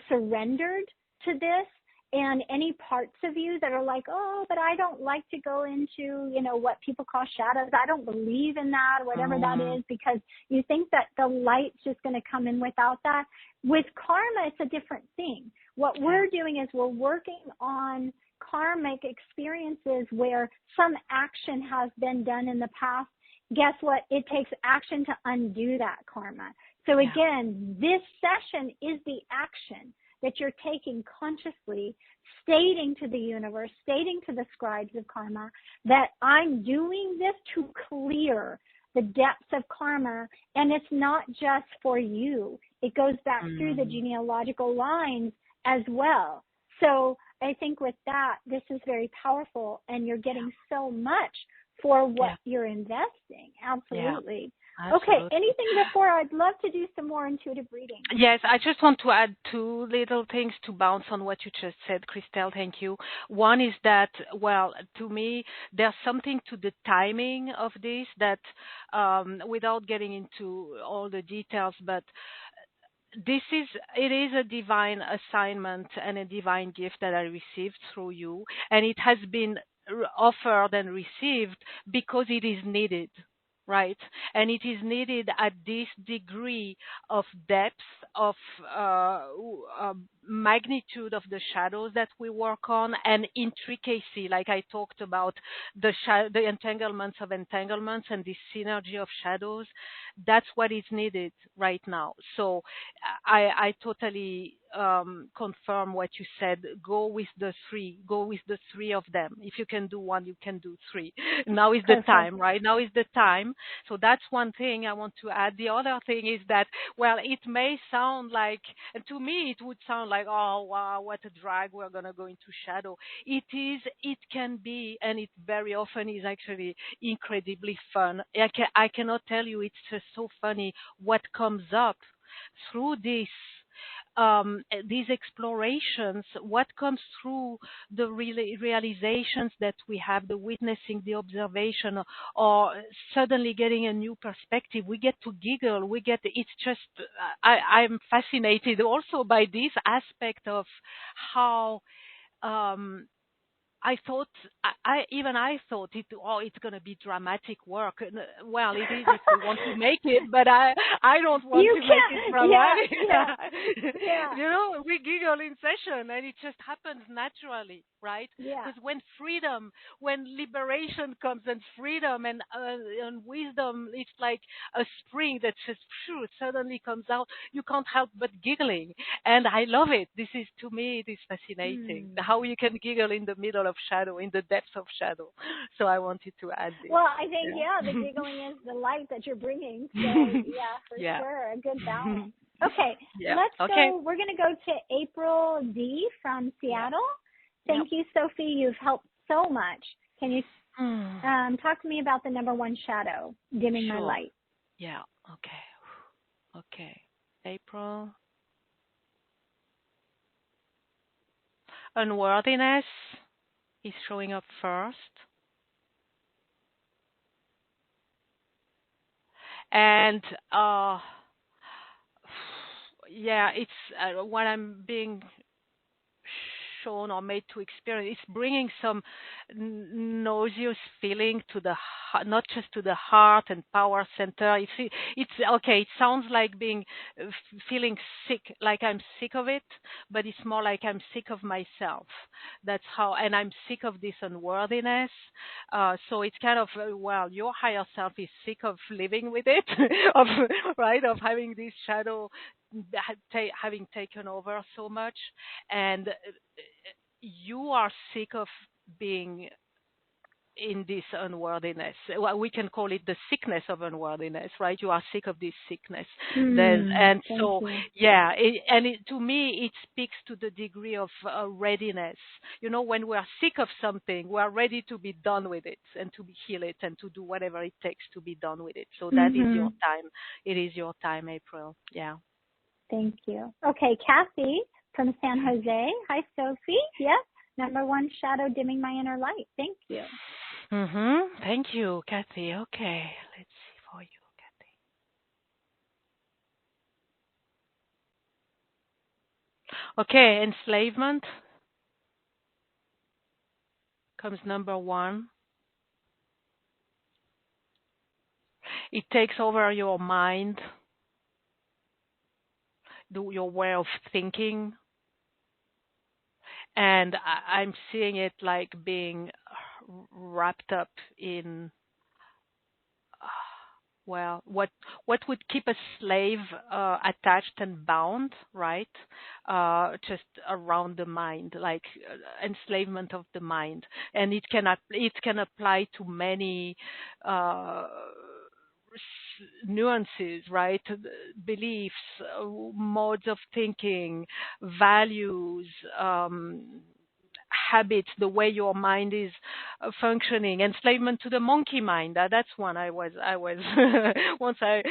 S1: surrendered to this. And any parts of you that are like, oh, but I don't like to go into, what people call shadows. I don't believe in that, whatever that is, because you think that the light's just going to come in without that. With karma, it's a different thing. What we're doing is we're working on karmic experiences where some action has been done in the past, guess what? It takes action to undo that karma. So again, this session is the action that you're taking consciously, stating to the universe, stating to the scribes of karma that I'm doing this to clear the depths of karma, and it's not just for you. It goes back through the genealogical lines as well. So I think with that, this is very powerful, and you're getting so much for what you're investing. Absolutely. Okay, anything before? I'd love to do some more intuitive reading.
S2: Yes, I just want to add two little things to bounce on what you just said, Christel. Thank you. One is that, well, to me, there's something to the timing of this that, without getting into all the details, but it is a divine assignment and a divine gift that I received through you, and it has been offered and received because it is needed, right? And it is needed at this degree of depth, of magnitude of the shadows that we work on, and intricacy, like I talked about, the entanglements of entanglements and the synergy of shadows. That's what is needed right now. So I totally confirm what you said. Go with the three. Go with the three of them. If you can do one, you can do three. Now is the time, right? Now is the time. So that's one thing I want to add. The other thing is that, well, it may sound like, and to me it would sound like, oh, wow, what a drag, we're going to go into shadow. It can be, and it very often is actually incredibly fun. I cannot tell you, it's just so funny what comes up through these explorations, what comes through the realizations that we have, the witnessing, the observation, or suddenly getting a new perspective. We get to giggle. It's just, I'm fascinated also by this aspect of how, I thought, I thought it's going to be dramatic work. Well, it is if we want to make it, but I don't want to make it dramatic.
S1: Yeah.
S2: You know, we giggle in session, and it just happens naturally, right?
S1: Yeah.
S2: Because when liberation comes, and freedom and wisdom, it's like a spring that just suddenly comes out. You can't help but giggling, and I love it. This is, to me, it is fascinating how you can giggle in the middle of shadow, in the depths of shadow. So I wanted to add this.
S1: Well, I think, the giggling is the light that you're bringing. So, for sure, a good balance. Okay, let's go. We're going to go to April D. from Seattle. Thank you, Sophie. You've helped so much. Can you talk to me about the number one shadow, dimming my light?
S2: Yeah, okay. April. Unworthiness is showing up first. And it's what I'm being shown or made to experience. It's bringing some nauseous feeling to the not just to the heart and power center. It's okay. It sounds like feeling sick, like I'm sick of it, but it's more like I'm sick of myself. That's how, and I'm sick of this unworthiness. So it's kind of your higher self is sick of living with it, of having this shadow having taken over so much, and you are sick of being in this unworthiness. Well, we can call it the sickness of unworthiness, right? You are sick of this sickness. And so, to me, it speaks to the degree of readiness. You know, when we are sick of something, we are ready to be done with it and to heal it and to do whatever it takes to be done with it. So that is your time. It is your time, April. Yeah.
S1: Thank you. Okay, Kathy from San Jose. Hi, Sophie. Yes, number one shadow, dimming my inner light. Thank you.
S2: Thank you, Kathy. Okay, let's see for you, Kathy. Okay, enslavement comes number one. It takes over your mind, your way of thinking. And I'm seeing it like being wrapped up in well, what would keep a slave attached and bound, right? Just around the mind, like enslavement of the mind, and it can apply to many nuances, right? Beliefs, modes of thinking, values, habits, the way your mind is functioning, enslavement to the monkey mind. That's one I was once I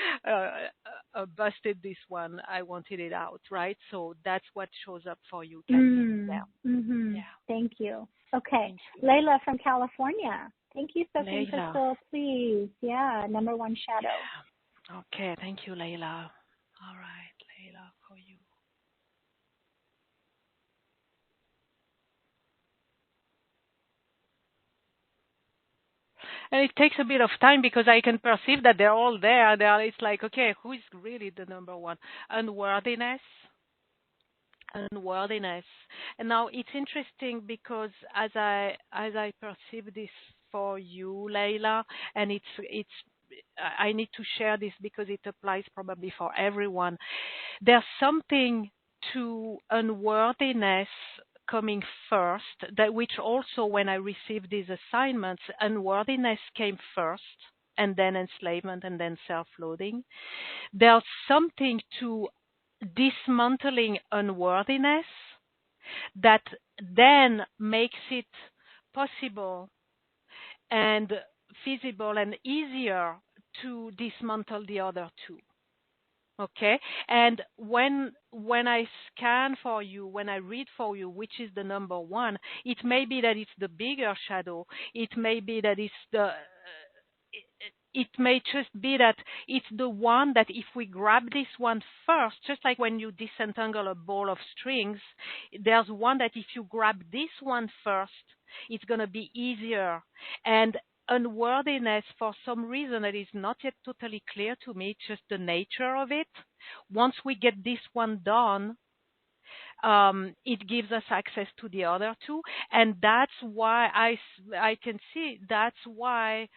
S2: busted this one, I wanted it out, right? So that's what shows up for you, Kathy.
S1: Yeah. Thank you. Okay. Thank you. Layla from California. Thank you, Sophie and Christel, please. Yeah, number one shadow.
S2: Yeah. Okay, thank you, Layla. All right, Layla, for you. And it takes a bit of time because I can perceive that they're all there. It's like, okay, who is really the number one? Unworthiness. And now it's interesting because as I perceive this for you, Layla, and I need to share this because it applies probably for everyone. There's something to unworthiness coming first, that which also when I received these assignments, unworthiness came first, and then enslavement, and then self-loathing. There's something to dismantling unworthiness that then makes it possible and feasible and easier to dismantle the other two. Okay, and when I scan for you, when I read for you, which is the number one, it may be that it's the bigger shadow. It may be that it's it may just be that it's the one that if we grab this one first, just like when you disentangle a ball of strings, there's one that if you grab this one first, it's going to be easier. And unworthiness, for some reason that is not yet totally clear to me, it's just the nature of it. Once we get this one done, it gives us access to the other two, and that's why I can see that's why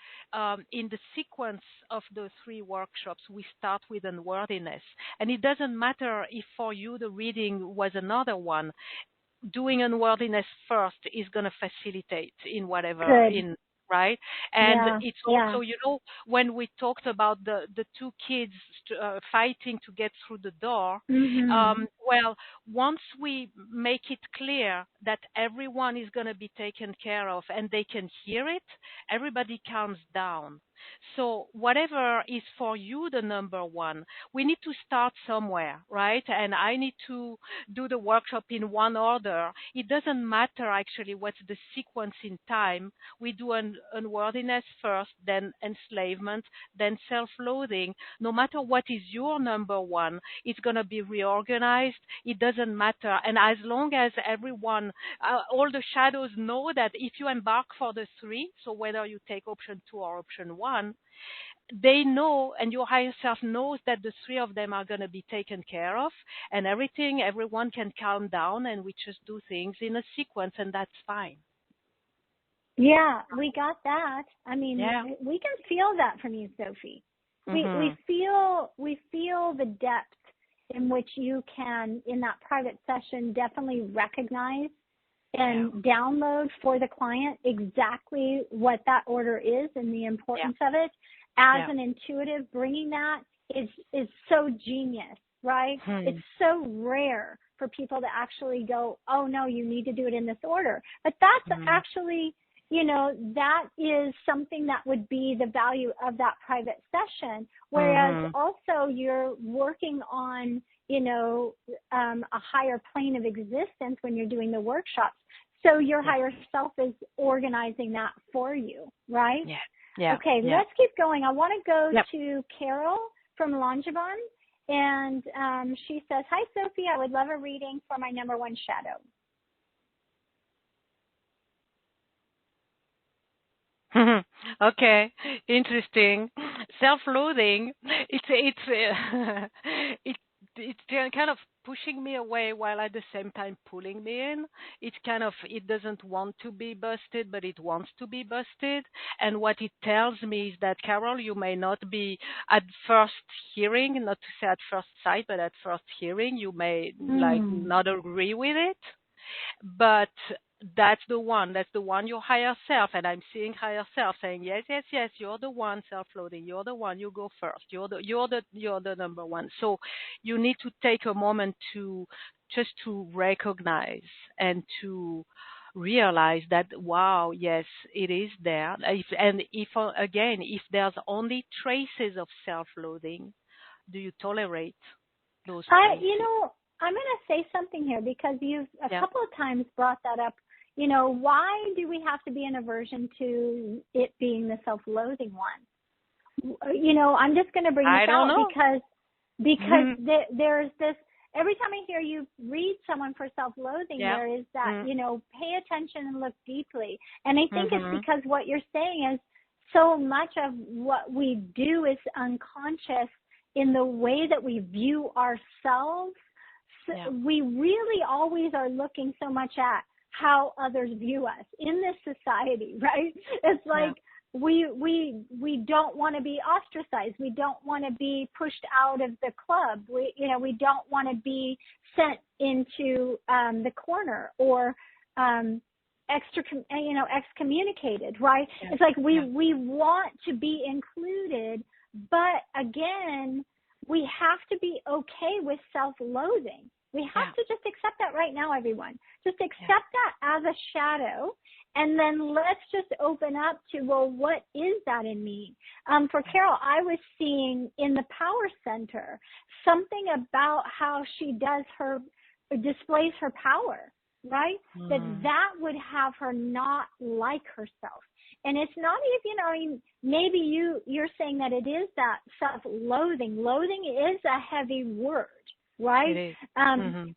S2: in the sequence of the 3 workshops we start with unworthiness, and it doesn't matter if for you the reading was another one. Doing unworthiness first is going to facilitate in whatever in. Right, and it's also, you know, when we talked about the 2 kids fighting to get through the door. Well, once we make it clear that everyone is going to be taken care of and they can hear it, everybody calms down. So whatever is for you the number one, we need to start somewhere, right? And I need to do the workshop in one order. It doesn't matter actually what's the sequence in time. We do unworthiness first, then enslavement, then self-loathing. No matter what is your number one, it's going to be reorganized. It doesn't matter. And as long as everyone, all the shadows know that if you embark for the 3, so whether you take option 2 or option 1, they know, and your higher self knows that the 3 of them are going to be taken care of, and everyone can calm down, and we just do things in a sequence, and that's fine.
S1: Yeah, we got that. I mean, we can feel that from you, Sophie. We feel the depth in which you can, in that private session, definitely recognize and download for the client exactly what that order is and the importance of it. As an intuitive, bringing that is so genius, right? It's so rare for people to actually go, oh no, you need to do it in this order. But that's actually, you know, that is something that would be the value of that private session. Whereas also you're working on, you know, a higher plane of existence when you're doing the workshops. So your higher self is organizing that for you, right? Okay, let's keep going. I want to go to Carol from Longevon, and she says, hi, Sophie. I would love a reading for my number one shadow.
S2: Okay, interesting. Self-loathing. It's kind of pushing me away while at the same time pulling me in. It's kind of, it doesn't want to be busted, but it wants to be busted. And what it tells me is that, Carol, you may not be at first hearing, not to say at first sight, but at first hearing, you may like not agree with it. But that's the one, your higher self. And I'm seeing higher self saying, yes, yes, yes, you're the one, self-loathing, you're the one, you go first, you're the number one. So you need to take a moment to just to recognize and to realize that, wow, yes, it is there. If there's only traces of self-loathing, do you tolerate those traces?
S1: I'm going to say something here, because you've a couple of times brought that up. Why do we have to be in aversion to it being the self-loathing one? I'm just going to bring this out because there's this, every time I hear you read someone for self-loathing, there is that, pay attention and look deeply. And I think it's because what you're saying is so much of what we do is unconscious in the way that we view ourselves. So we really always are looking so much at how others view us in this society, right? It's like we don't want to be ostracized. We don't want to be pushed out of the club. We don't want to be sent into the corner or excommunicated, right? It's like we want to be included, but again, we have to be okay with self-loathing. We have to just accept that right now, everyone. Just accept that as a shadow, and then let's just open up to, well, what is that in me? For Carol, I was seeing in the power center something about how she displays her power, right? That would have her not like herself. And it's not even, maybe you're saying that it is that self-loathing. Loathing is a heavy word, right?
S2: It is.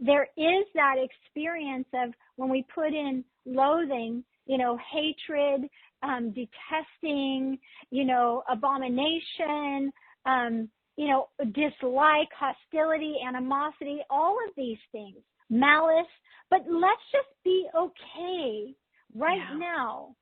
S1: There is that experience of when we put in loathing, hatred, detesting, abomination, dislike, hostility, animosity, all of these things, malice. But let's just be okay right now.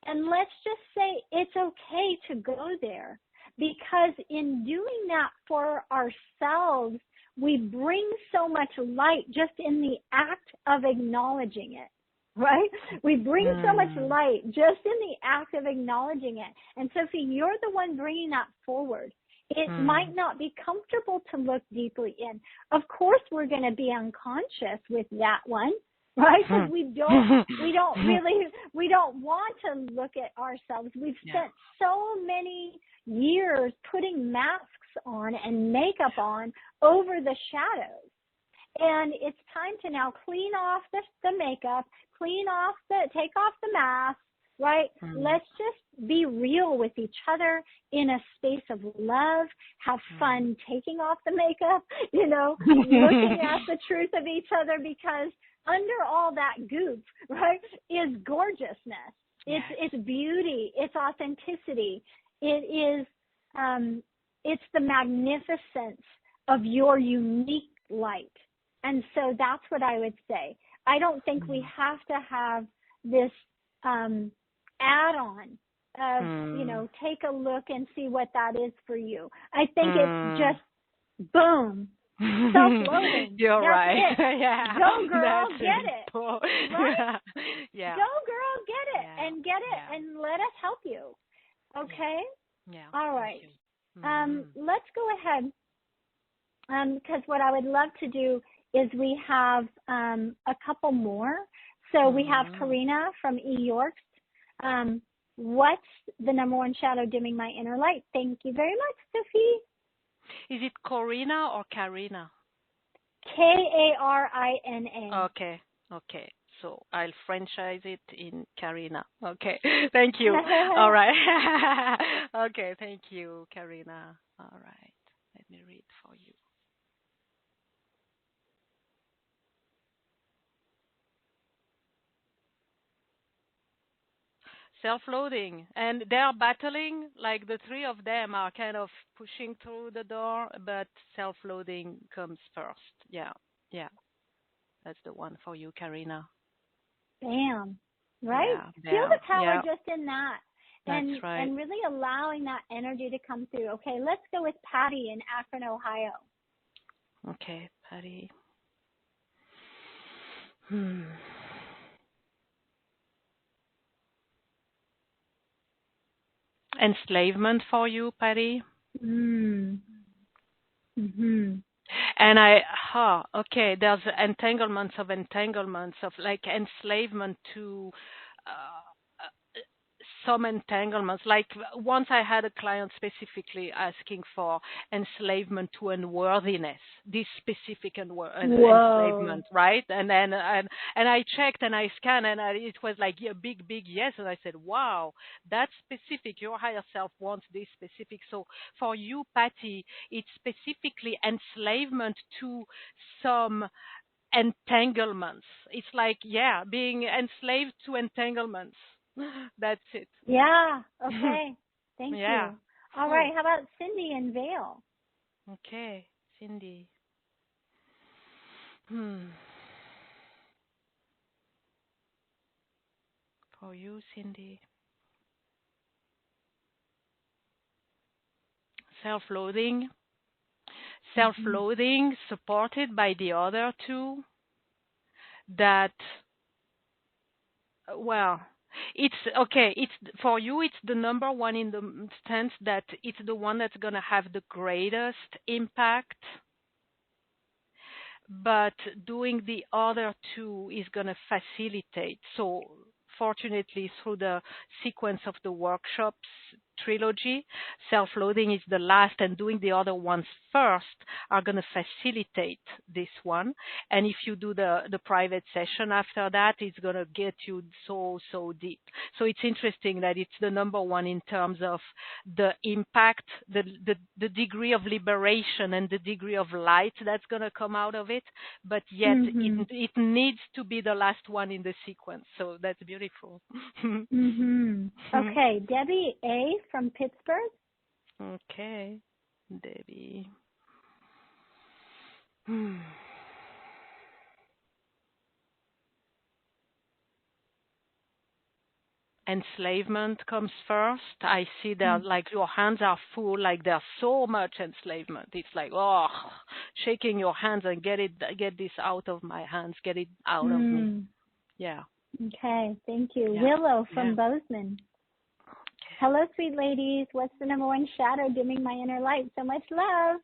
S1: And let's just say it's okay to go there, because in doing that for ourselves, we bring so much light just in the act of acknowledging it, right? We bring so much light just in the act of acknowledging it. And Sophie, you're the one bringing that forward. It might not be comfortable to look deeply in. Of course, we're going to be unconscious with that one. Right? Because we don't want to look at ourselves. We've spent so many years putting masks on and makeup on over the shadows. And it's time to now clean off the makeup, take off the mask, right? Let's just be real with each other in a space of love, have fun taking off the makeup, looking at the truth of each other, because under all that goop, right, is gorgeousness. It's beauty. It's authenticity. It is, it's the magnificence of your unique light. And so that's what I would say. I don't think we have to have this add-on of, take a look and see what that is for you. I think it's just, boom, self-loathing.
S2: You're
S1: That's
S2: right.
S1: It. Go, girl, get it. Right?
S2: Yeah.
S1: Go, girl, get it. And get it, and let us help you. Okay?
S2: Yeah.
S1: All right. Let's go ahead, because what I would love to do is we have a couple more. So we have Karina from Yorks. What's the number one shadow dimming my inner light? Thank you very much, Sophie.
S2: Is it Corina or Karina?
S1: Karina.
S2: Okay. So I'll franchise it in Karina. Okay. Thank you. All right. Okay. Thank you, Karina. All right. Let me read for you. self-loathing, and they are battling. Like the three of them are kind of pushing through the door, but self-loathing comes first. Yeah, yeah, that's the one for you, Karina.
S1: Bam. Right?
S2: Yeah,
S1: Feel the power
S2: yeah,
S1: just in that.
S2: that's
S1: And
S2: right.
S1: and really allowing that energy to come through. Okay, let's go with Patty in Akron, Ohio.
S2: Okay, Patty. Enslavement for you, Patty.
S1: Mm. Mhm.
S2: And okay, there's entanglements of like enslavement to some entanglements. Like once I had a client specifically asking for enslavement to unworthiness, this specific enslavement, right? And then and I checked and I scanned and it was like a big yes. And I said, wow, that's specific. Your higher self wants this specific. So for you, Patty, it's specifically enslavement to some entanglements. It's like, yeah, being enslaved to entanglements. That's it.
S1: Yeah. Okay. Thank
S2: Yeah.
S1: you. All right. How about Cindy in Vail?
S2: Okay, Cindy. For you, Cindy. Self-loathing. Self-loathing supported by the other two that, well, it's okay. It's for you. It's the number one in the sense that it's the one that's gonna have the greatest impact. But doing the other two is gonna facilitate. So fortunately, through the sequence of the workshops trilogy, self-loathing is the last, and doing the other ones first are going to facilitate this one. And if you do the private session after that, it's going to get you so deep. So it's interesting that it's the number one in terms of the impact, the degree of liberation and the degree of light that's going to come out of it, but yet it needs to be the last one in the sequence. So that's beautiful.
S1: Okay, Debbie A. from Pittsburgh.
S2: Okay, Debbie. Enslavement comes first. I see that like your hands are full, like there's so much enslavement. It's like, oh, shaking your hands and get this out of my hands, get it out of me. Yeah.
S1: Okay, thank you. Yeah. Willow from Bozeman. Okay. Hello, sweet ladies. What's the number one shadow dimming my inner light? So much love.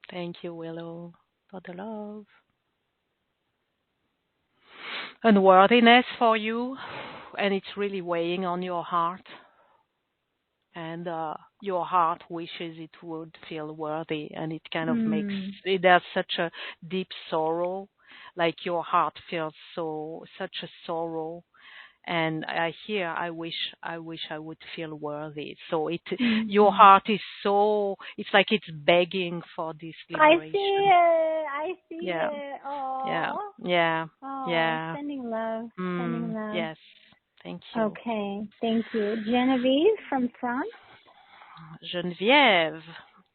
S2: Thank you, Willow, for the love. Unworthiness for you, and it's really weighing on your heart. And your heart wishes it would feel worthy, and it kind of makes there's such a deep sorrow, like your heart feels such a sorrow. And I wish I would feel worthy. So your heart is it's like it's begging for this liberation.
S1: I see it.
S2: Yeah.
S1: Yeah. Sending love. Sending love.
S2: Yes. Thank you.
S1: Okay. Thank you. Genevieve from France.
S2: Geneviève.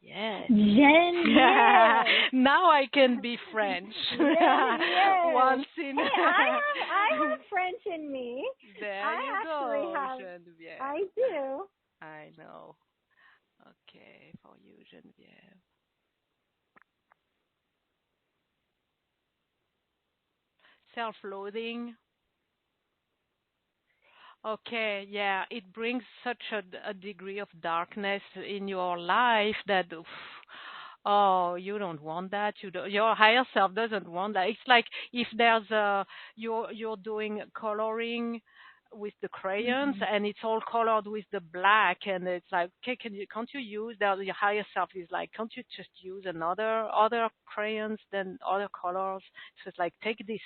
S2: Yes.
S1: Geneviève.
S2: Now I can be French. Once in.
S1: Hey, I have French in me.
S2: There you go, Geneviève.
S1: I do.
S2: I know. Okay, for you, Geneviève. Self-loathing. Okay, yeah, it brings such a degree of darkness in your life that, you don't want that. Your higher self doesn't want that. It's like if there's you're doing coloring with the crayons and it's all colored with the black, and it's like, okay, can't you use that? Your higher self is like, can't you just use other crayons than other colors? So it's like, take this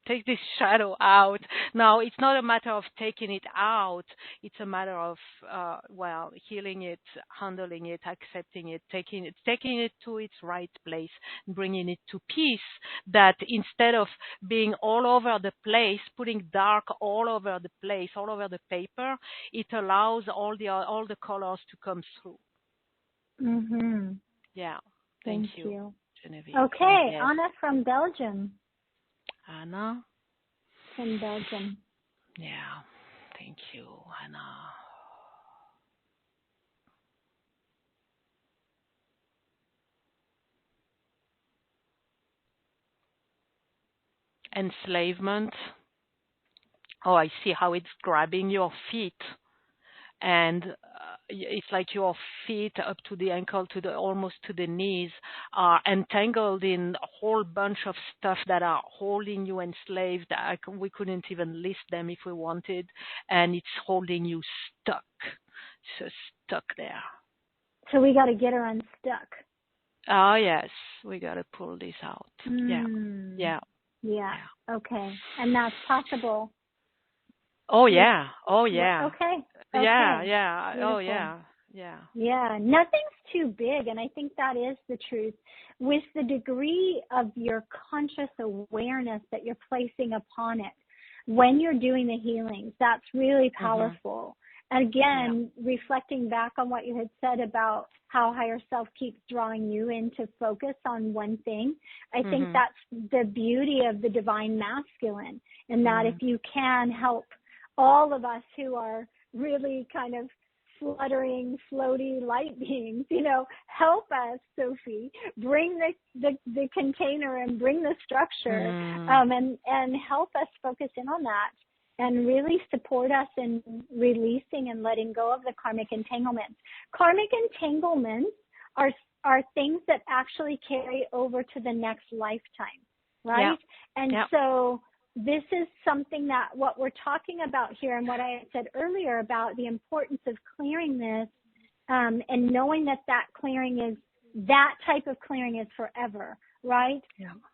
S2: take this shadow out. Now, it's not a matter of taking it out. It's a matter of, healing it, handling it, accepting it, taking it to its right place, bringing it to peace. That instead of being all over the place, putting dark all over the place, all over the paper, it allows all the colors to come through.
S1: Mm-hmm.
S2: Yeah.
S1: Thank you.
S2: Genevieve.
S1: Okay,
S2: Yes.
S1: Anna from Belgium.
S2: Anna?
S1: From Belgium.
S2: Yeah. Thank you, Anna. Enslavement. Oh, I see how it's grabbing your feet. And it's like your feet up to the ankle, almost to the knees, are entangled in a whole bunch of stuff that are holding you enslaved. We couldn't even list them if we wanted, and it's holding you stuck. So stuck there.
S1: So we got to get her unstuck.
S2: Oh yes, we got to pull this out. Yeah.
S1: Okay, and that's possible.
S2: Oh yeah.
S1: Okay.
S2: Yeah.
S1: Beautiful.
S2: Oh yeah.
S1: Yeah, nothing's too big, and I think that is the truth. With the degree of your conscious awareness that you're placing upon it, when you're doing the healings, that's really powerful. And again, reflecting back on what you had said about how higher self keeps drawing you into focus on one thing, I think that's the beauty of the divine masculine, and that if you can help all of us who are really kind of fluttering, floaty light beings, help us, Sophie, bring the container and bring the structure, and help us focus in on that and really support us in releasing and letting go of the karmic entanglements. Karmic entanglements are things that actually carry over to the next lifetime, right? So this is something that what we're talking about here, and what I said earlier about the importance of clearing this, and knowing that clearing is, that type of clearing is forever, right?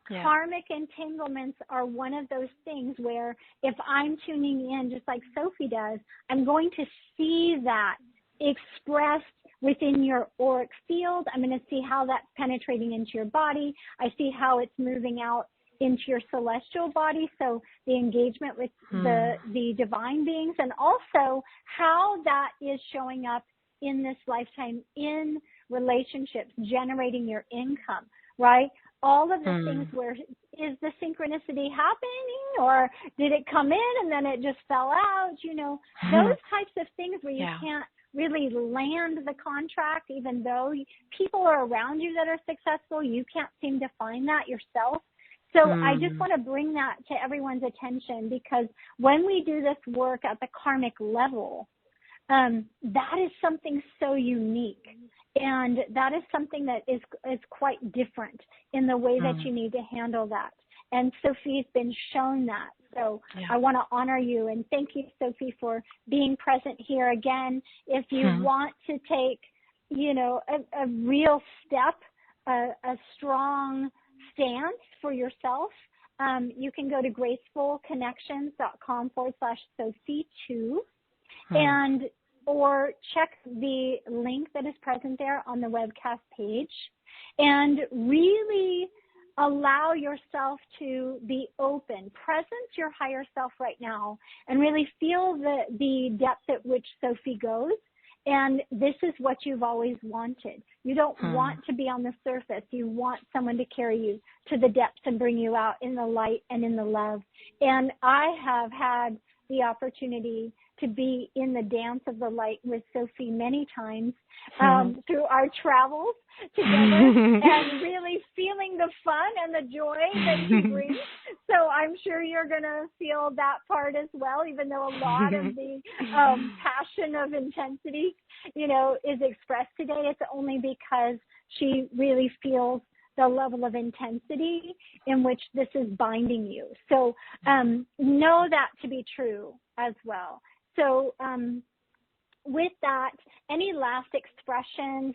S1: Karmic entanglements are one of those things where if I'm tuning in, just like Sophie does, I'm going to see that expressed within your auric field. I'm going to see how that's penetrating into your body. I see how it's moving out into your celestial body, so the engagement with the divine beings, and also how that is showing up in this lifetime in relationships, generating your income, right? All of the things where, is the synchronicity happening, or did it come in and then it just fell out? Those types of things where you can't really land the contract, even though people are around you that are successful, you can't seem to find that yourself. So I just want to bring that to everyone's attention, because when we do this work at the karmic level, that is something so unique. And that is something that is quite different in the way that you need to handle that. And Sophie's been shown that. So I want to honor you, and thank you, Sophie, for being present here again. If you want to take, a real step, a strong stance for yourself, you can go to gracefulconnections.com/Sophie2 and or check the link that is present there on the webcast page, and really allow yourself to be open. Presence your higher self right now and really feel the depth at which Sophie goes. And this is what you've always wanted. You don't want to be on the surface. You want someone to carry you to the depths and bring you out in the light and in the love. And I have had the opportunity to be in the dance of the light with Sophie many times through our travels together, and really feeling the fun and the joy that she brings. So I'm sure you're going to feel that part as well, even though a lot of the passion of intensity, is expressed today. It's only because she really feels the level of intensity in which this is binding you. So know that to be true as well. So with that, any last expressions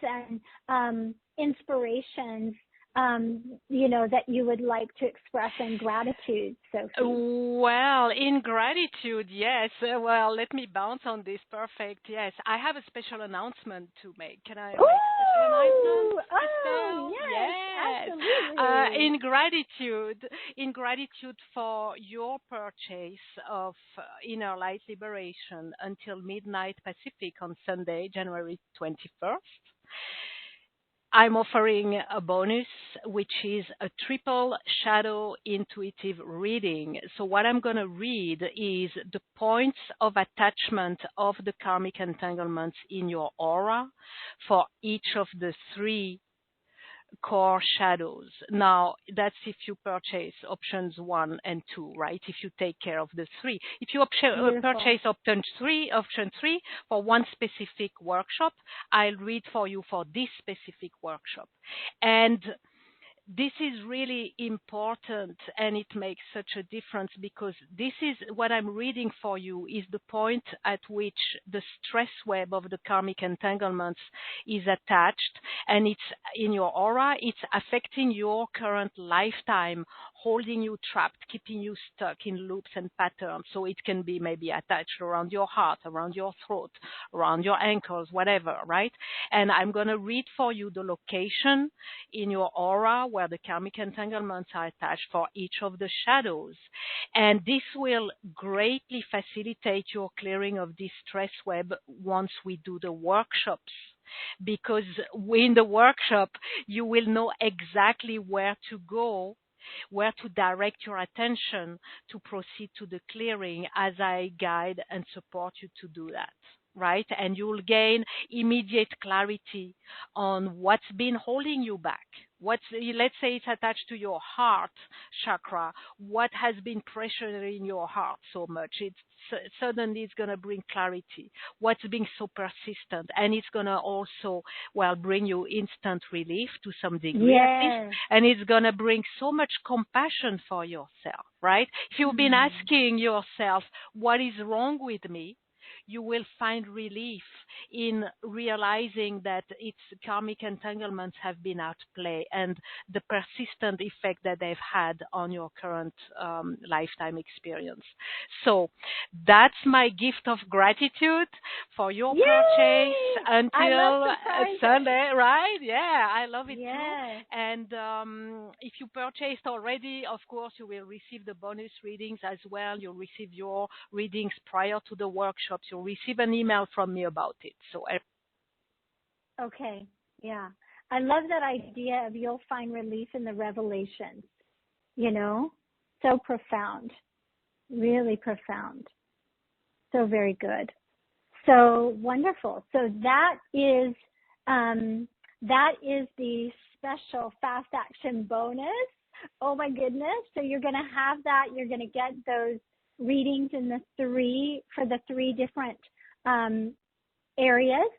S1: and inspirations that you would like to express in gratitude, Sophie?
S2: Well, in gratitude, yes. Well, let me bounce on this. Perfect. Yes, I have a special announcement to make. Can I make a special announcement?
S1: Oh, yes,
S2: Absolutely. In gratitude for your purchase of Inner Light Liberation until midnight Pacific on Sunday, January 21st. I'm offering a bonus, which is a triple shadow intuitive reading. So what I'm going to read is the points of attachment of the karmic entanglements in your aura for each of the 3 core shadows. Now, that's if you purchase options 1 and 2, right? If you take care of the 3. If you purchase option 3 for one specific workshop, I'll read for you for this specific workshop. And this is really important, and it makes such a difference, because this is what I'm reading for you is the point at which the stress web of the karmic entanglements is attached, and it's in your aura. It's affecting your current lifetime, holding you trapped, keeping you stuck in loops and patterns. So it can be maybe attached around your heart, around your throat, around your ankles, whatever, right? And I'm going to read for you the location in your aura where the karmic entanglements are attached for each of the shadows. And this will greatly facilitate your clearing of this stress web once we do the workshops. Because in the workshop, you will know exactly where to go, where to direct your attention to proceed to the clearing as I guide and support you to do that. Right? And you'll gain immediate clarity on what's been holding you back. Let's say it's attached to your heart chakra. What has been pressuring your heart so much? Suddenly it's going to bring clarity. What's being so persistent? And it's going to also, bring you instant relief to some degree at least. And it's going to bring so much compassion for yourself, right? If you've been asking yourself, what is wrong with me? You will find relief in realizing that its karmic entanglements have been at play and the persistent effect that they've had on your current lifetime experience. So that's my gift of gratitude for your purchase until Sunday, right? Yeah, I love it too. And if you purchased already, of course, you will receive the bonus readings as well. You'll receive your readings prior to the workshops. You'll receive an email from me about it.
S1: Okay, yeah. I love that idea of you'll find relief in the revelations, so profound, really profound. So very good. So wonderful. So that is the special fast action bonus. Oh my goodness. So you're going to have that. You're going to get those readings in the 3 different areas.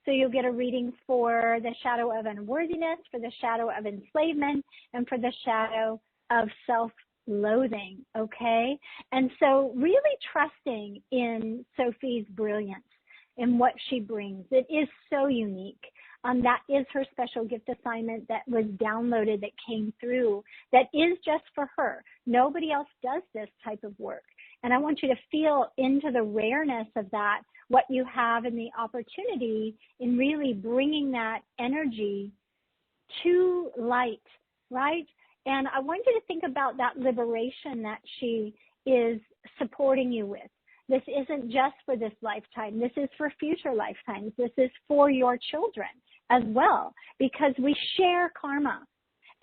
S1: So you'll get a reading for the shadow of unworthiness, for the shadow of enslavement, and for the shadow of self-loathing, okay? And so really trusting in Sophie's brilliance, in what she brings. It is so unique. That is her special gift assignment that was downloaded, that came through, that is just for her. Nobody else does this type of work. And I want you to feel into the rareness of that, what you have and the opportunity in really bringing that energy to light, right? And I want you to think about that liberation that she is supporting you with. This isn't just for this lifetime. This is for future lifetimes. This is for your children as well, because we share karma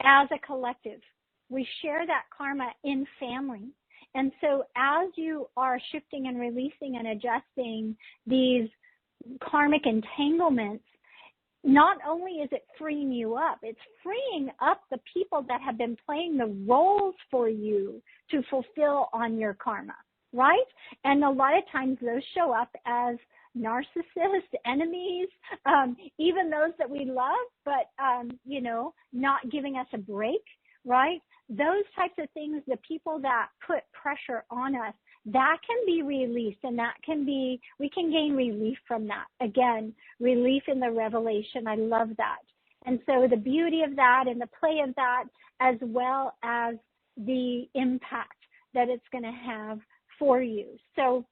S1: as a collective. We share that karma in family. And so as you are shifting and releasing and adjusting these karmic entanglements, not only is it freeing you up, it's freeing up the people that have been playing the roles for you to fulfill on your karma, right? And a lot of times those show up as narcissists, enemies, even those that we love, but, not giving us a break, right? Those types of things, the people that put pressure on us, that can be released, and we can gain relief from that. Again, relief in the revelation. I love that. And so the beauty of that and the play of that, as well as the impact that it's going to have for you. So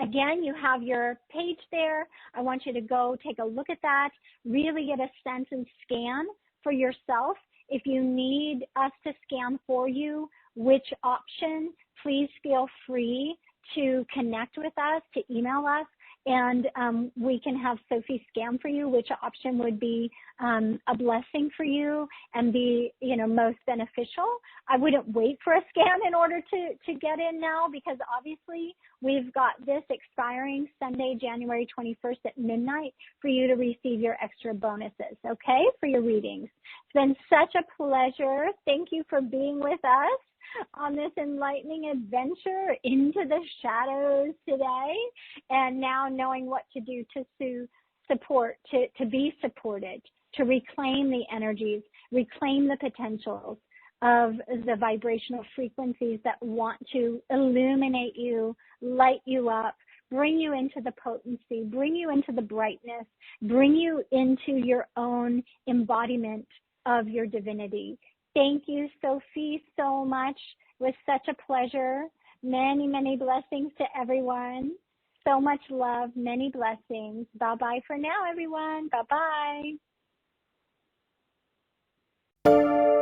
S1: again, you have your page there. I want you to go take a look at that, really get a sense and scan for yourself. If you need us to scan for you which option, please feel free to connect with us, to email us, and we can have Sophie scan for you which option would be a blessing for you and be, most beneficial. I wouldn't wait for a scan in order to get in now, because obviously we've got this expiring Sunday, January 21st at midnight for you to receive your extra bonuses, okay, for your readings. It's been such a pleasure. Thank you for being with us on this enlightening adventure into the shadows today, and now knowing what to do to support, to be supported, to reclaim the energies, reclaim the potentials of the vibrational frequencies that want to illuminate you, light you up, bring you into the potency, bring you into the brightness, bring you into your own embodiment of your divinity. Thank you, Sophie, so much. It was such a pleasure. Many, many blessings to everyone. So much love, many blessings. Bye-bye for now, everyone. Bye-bye.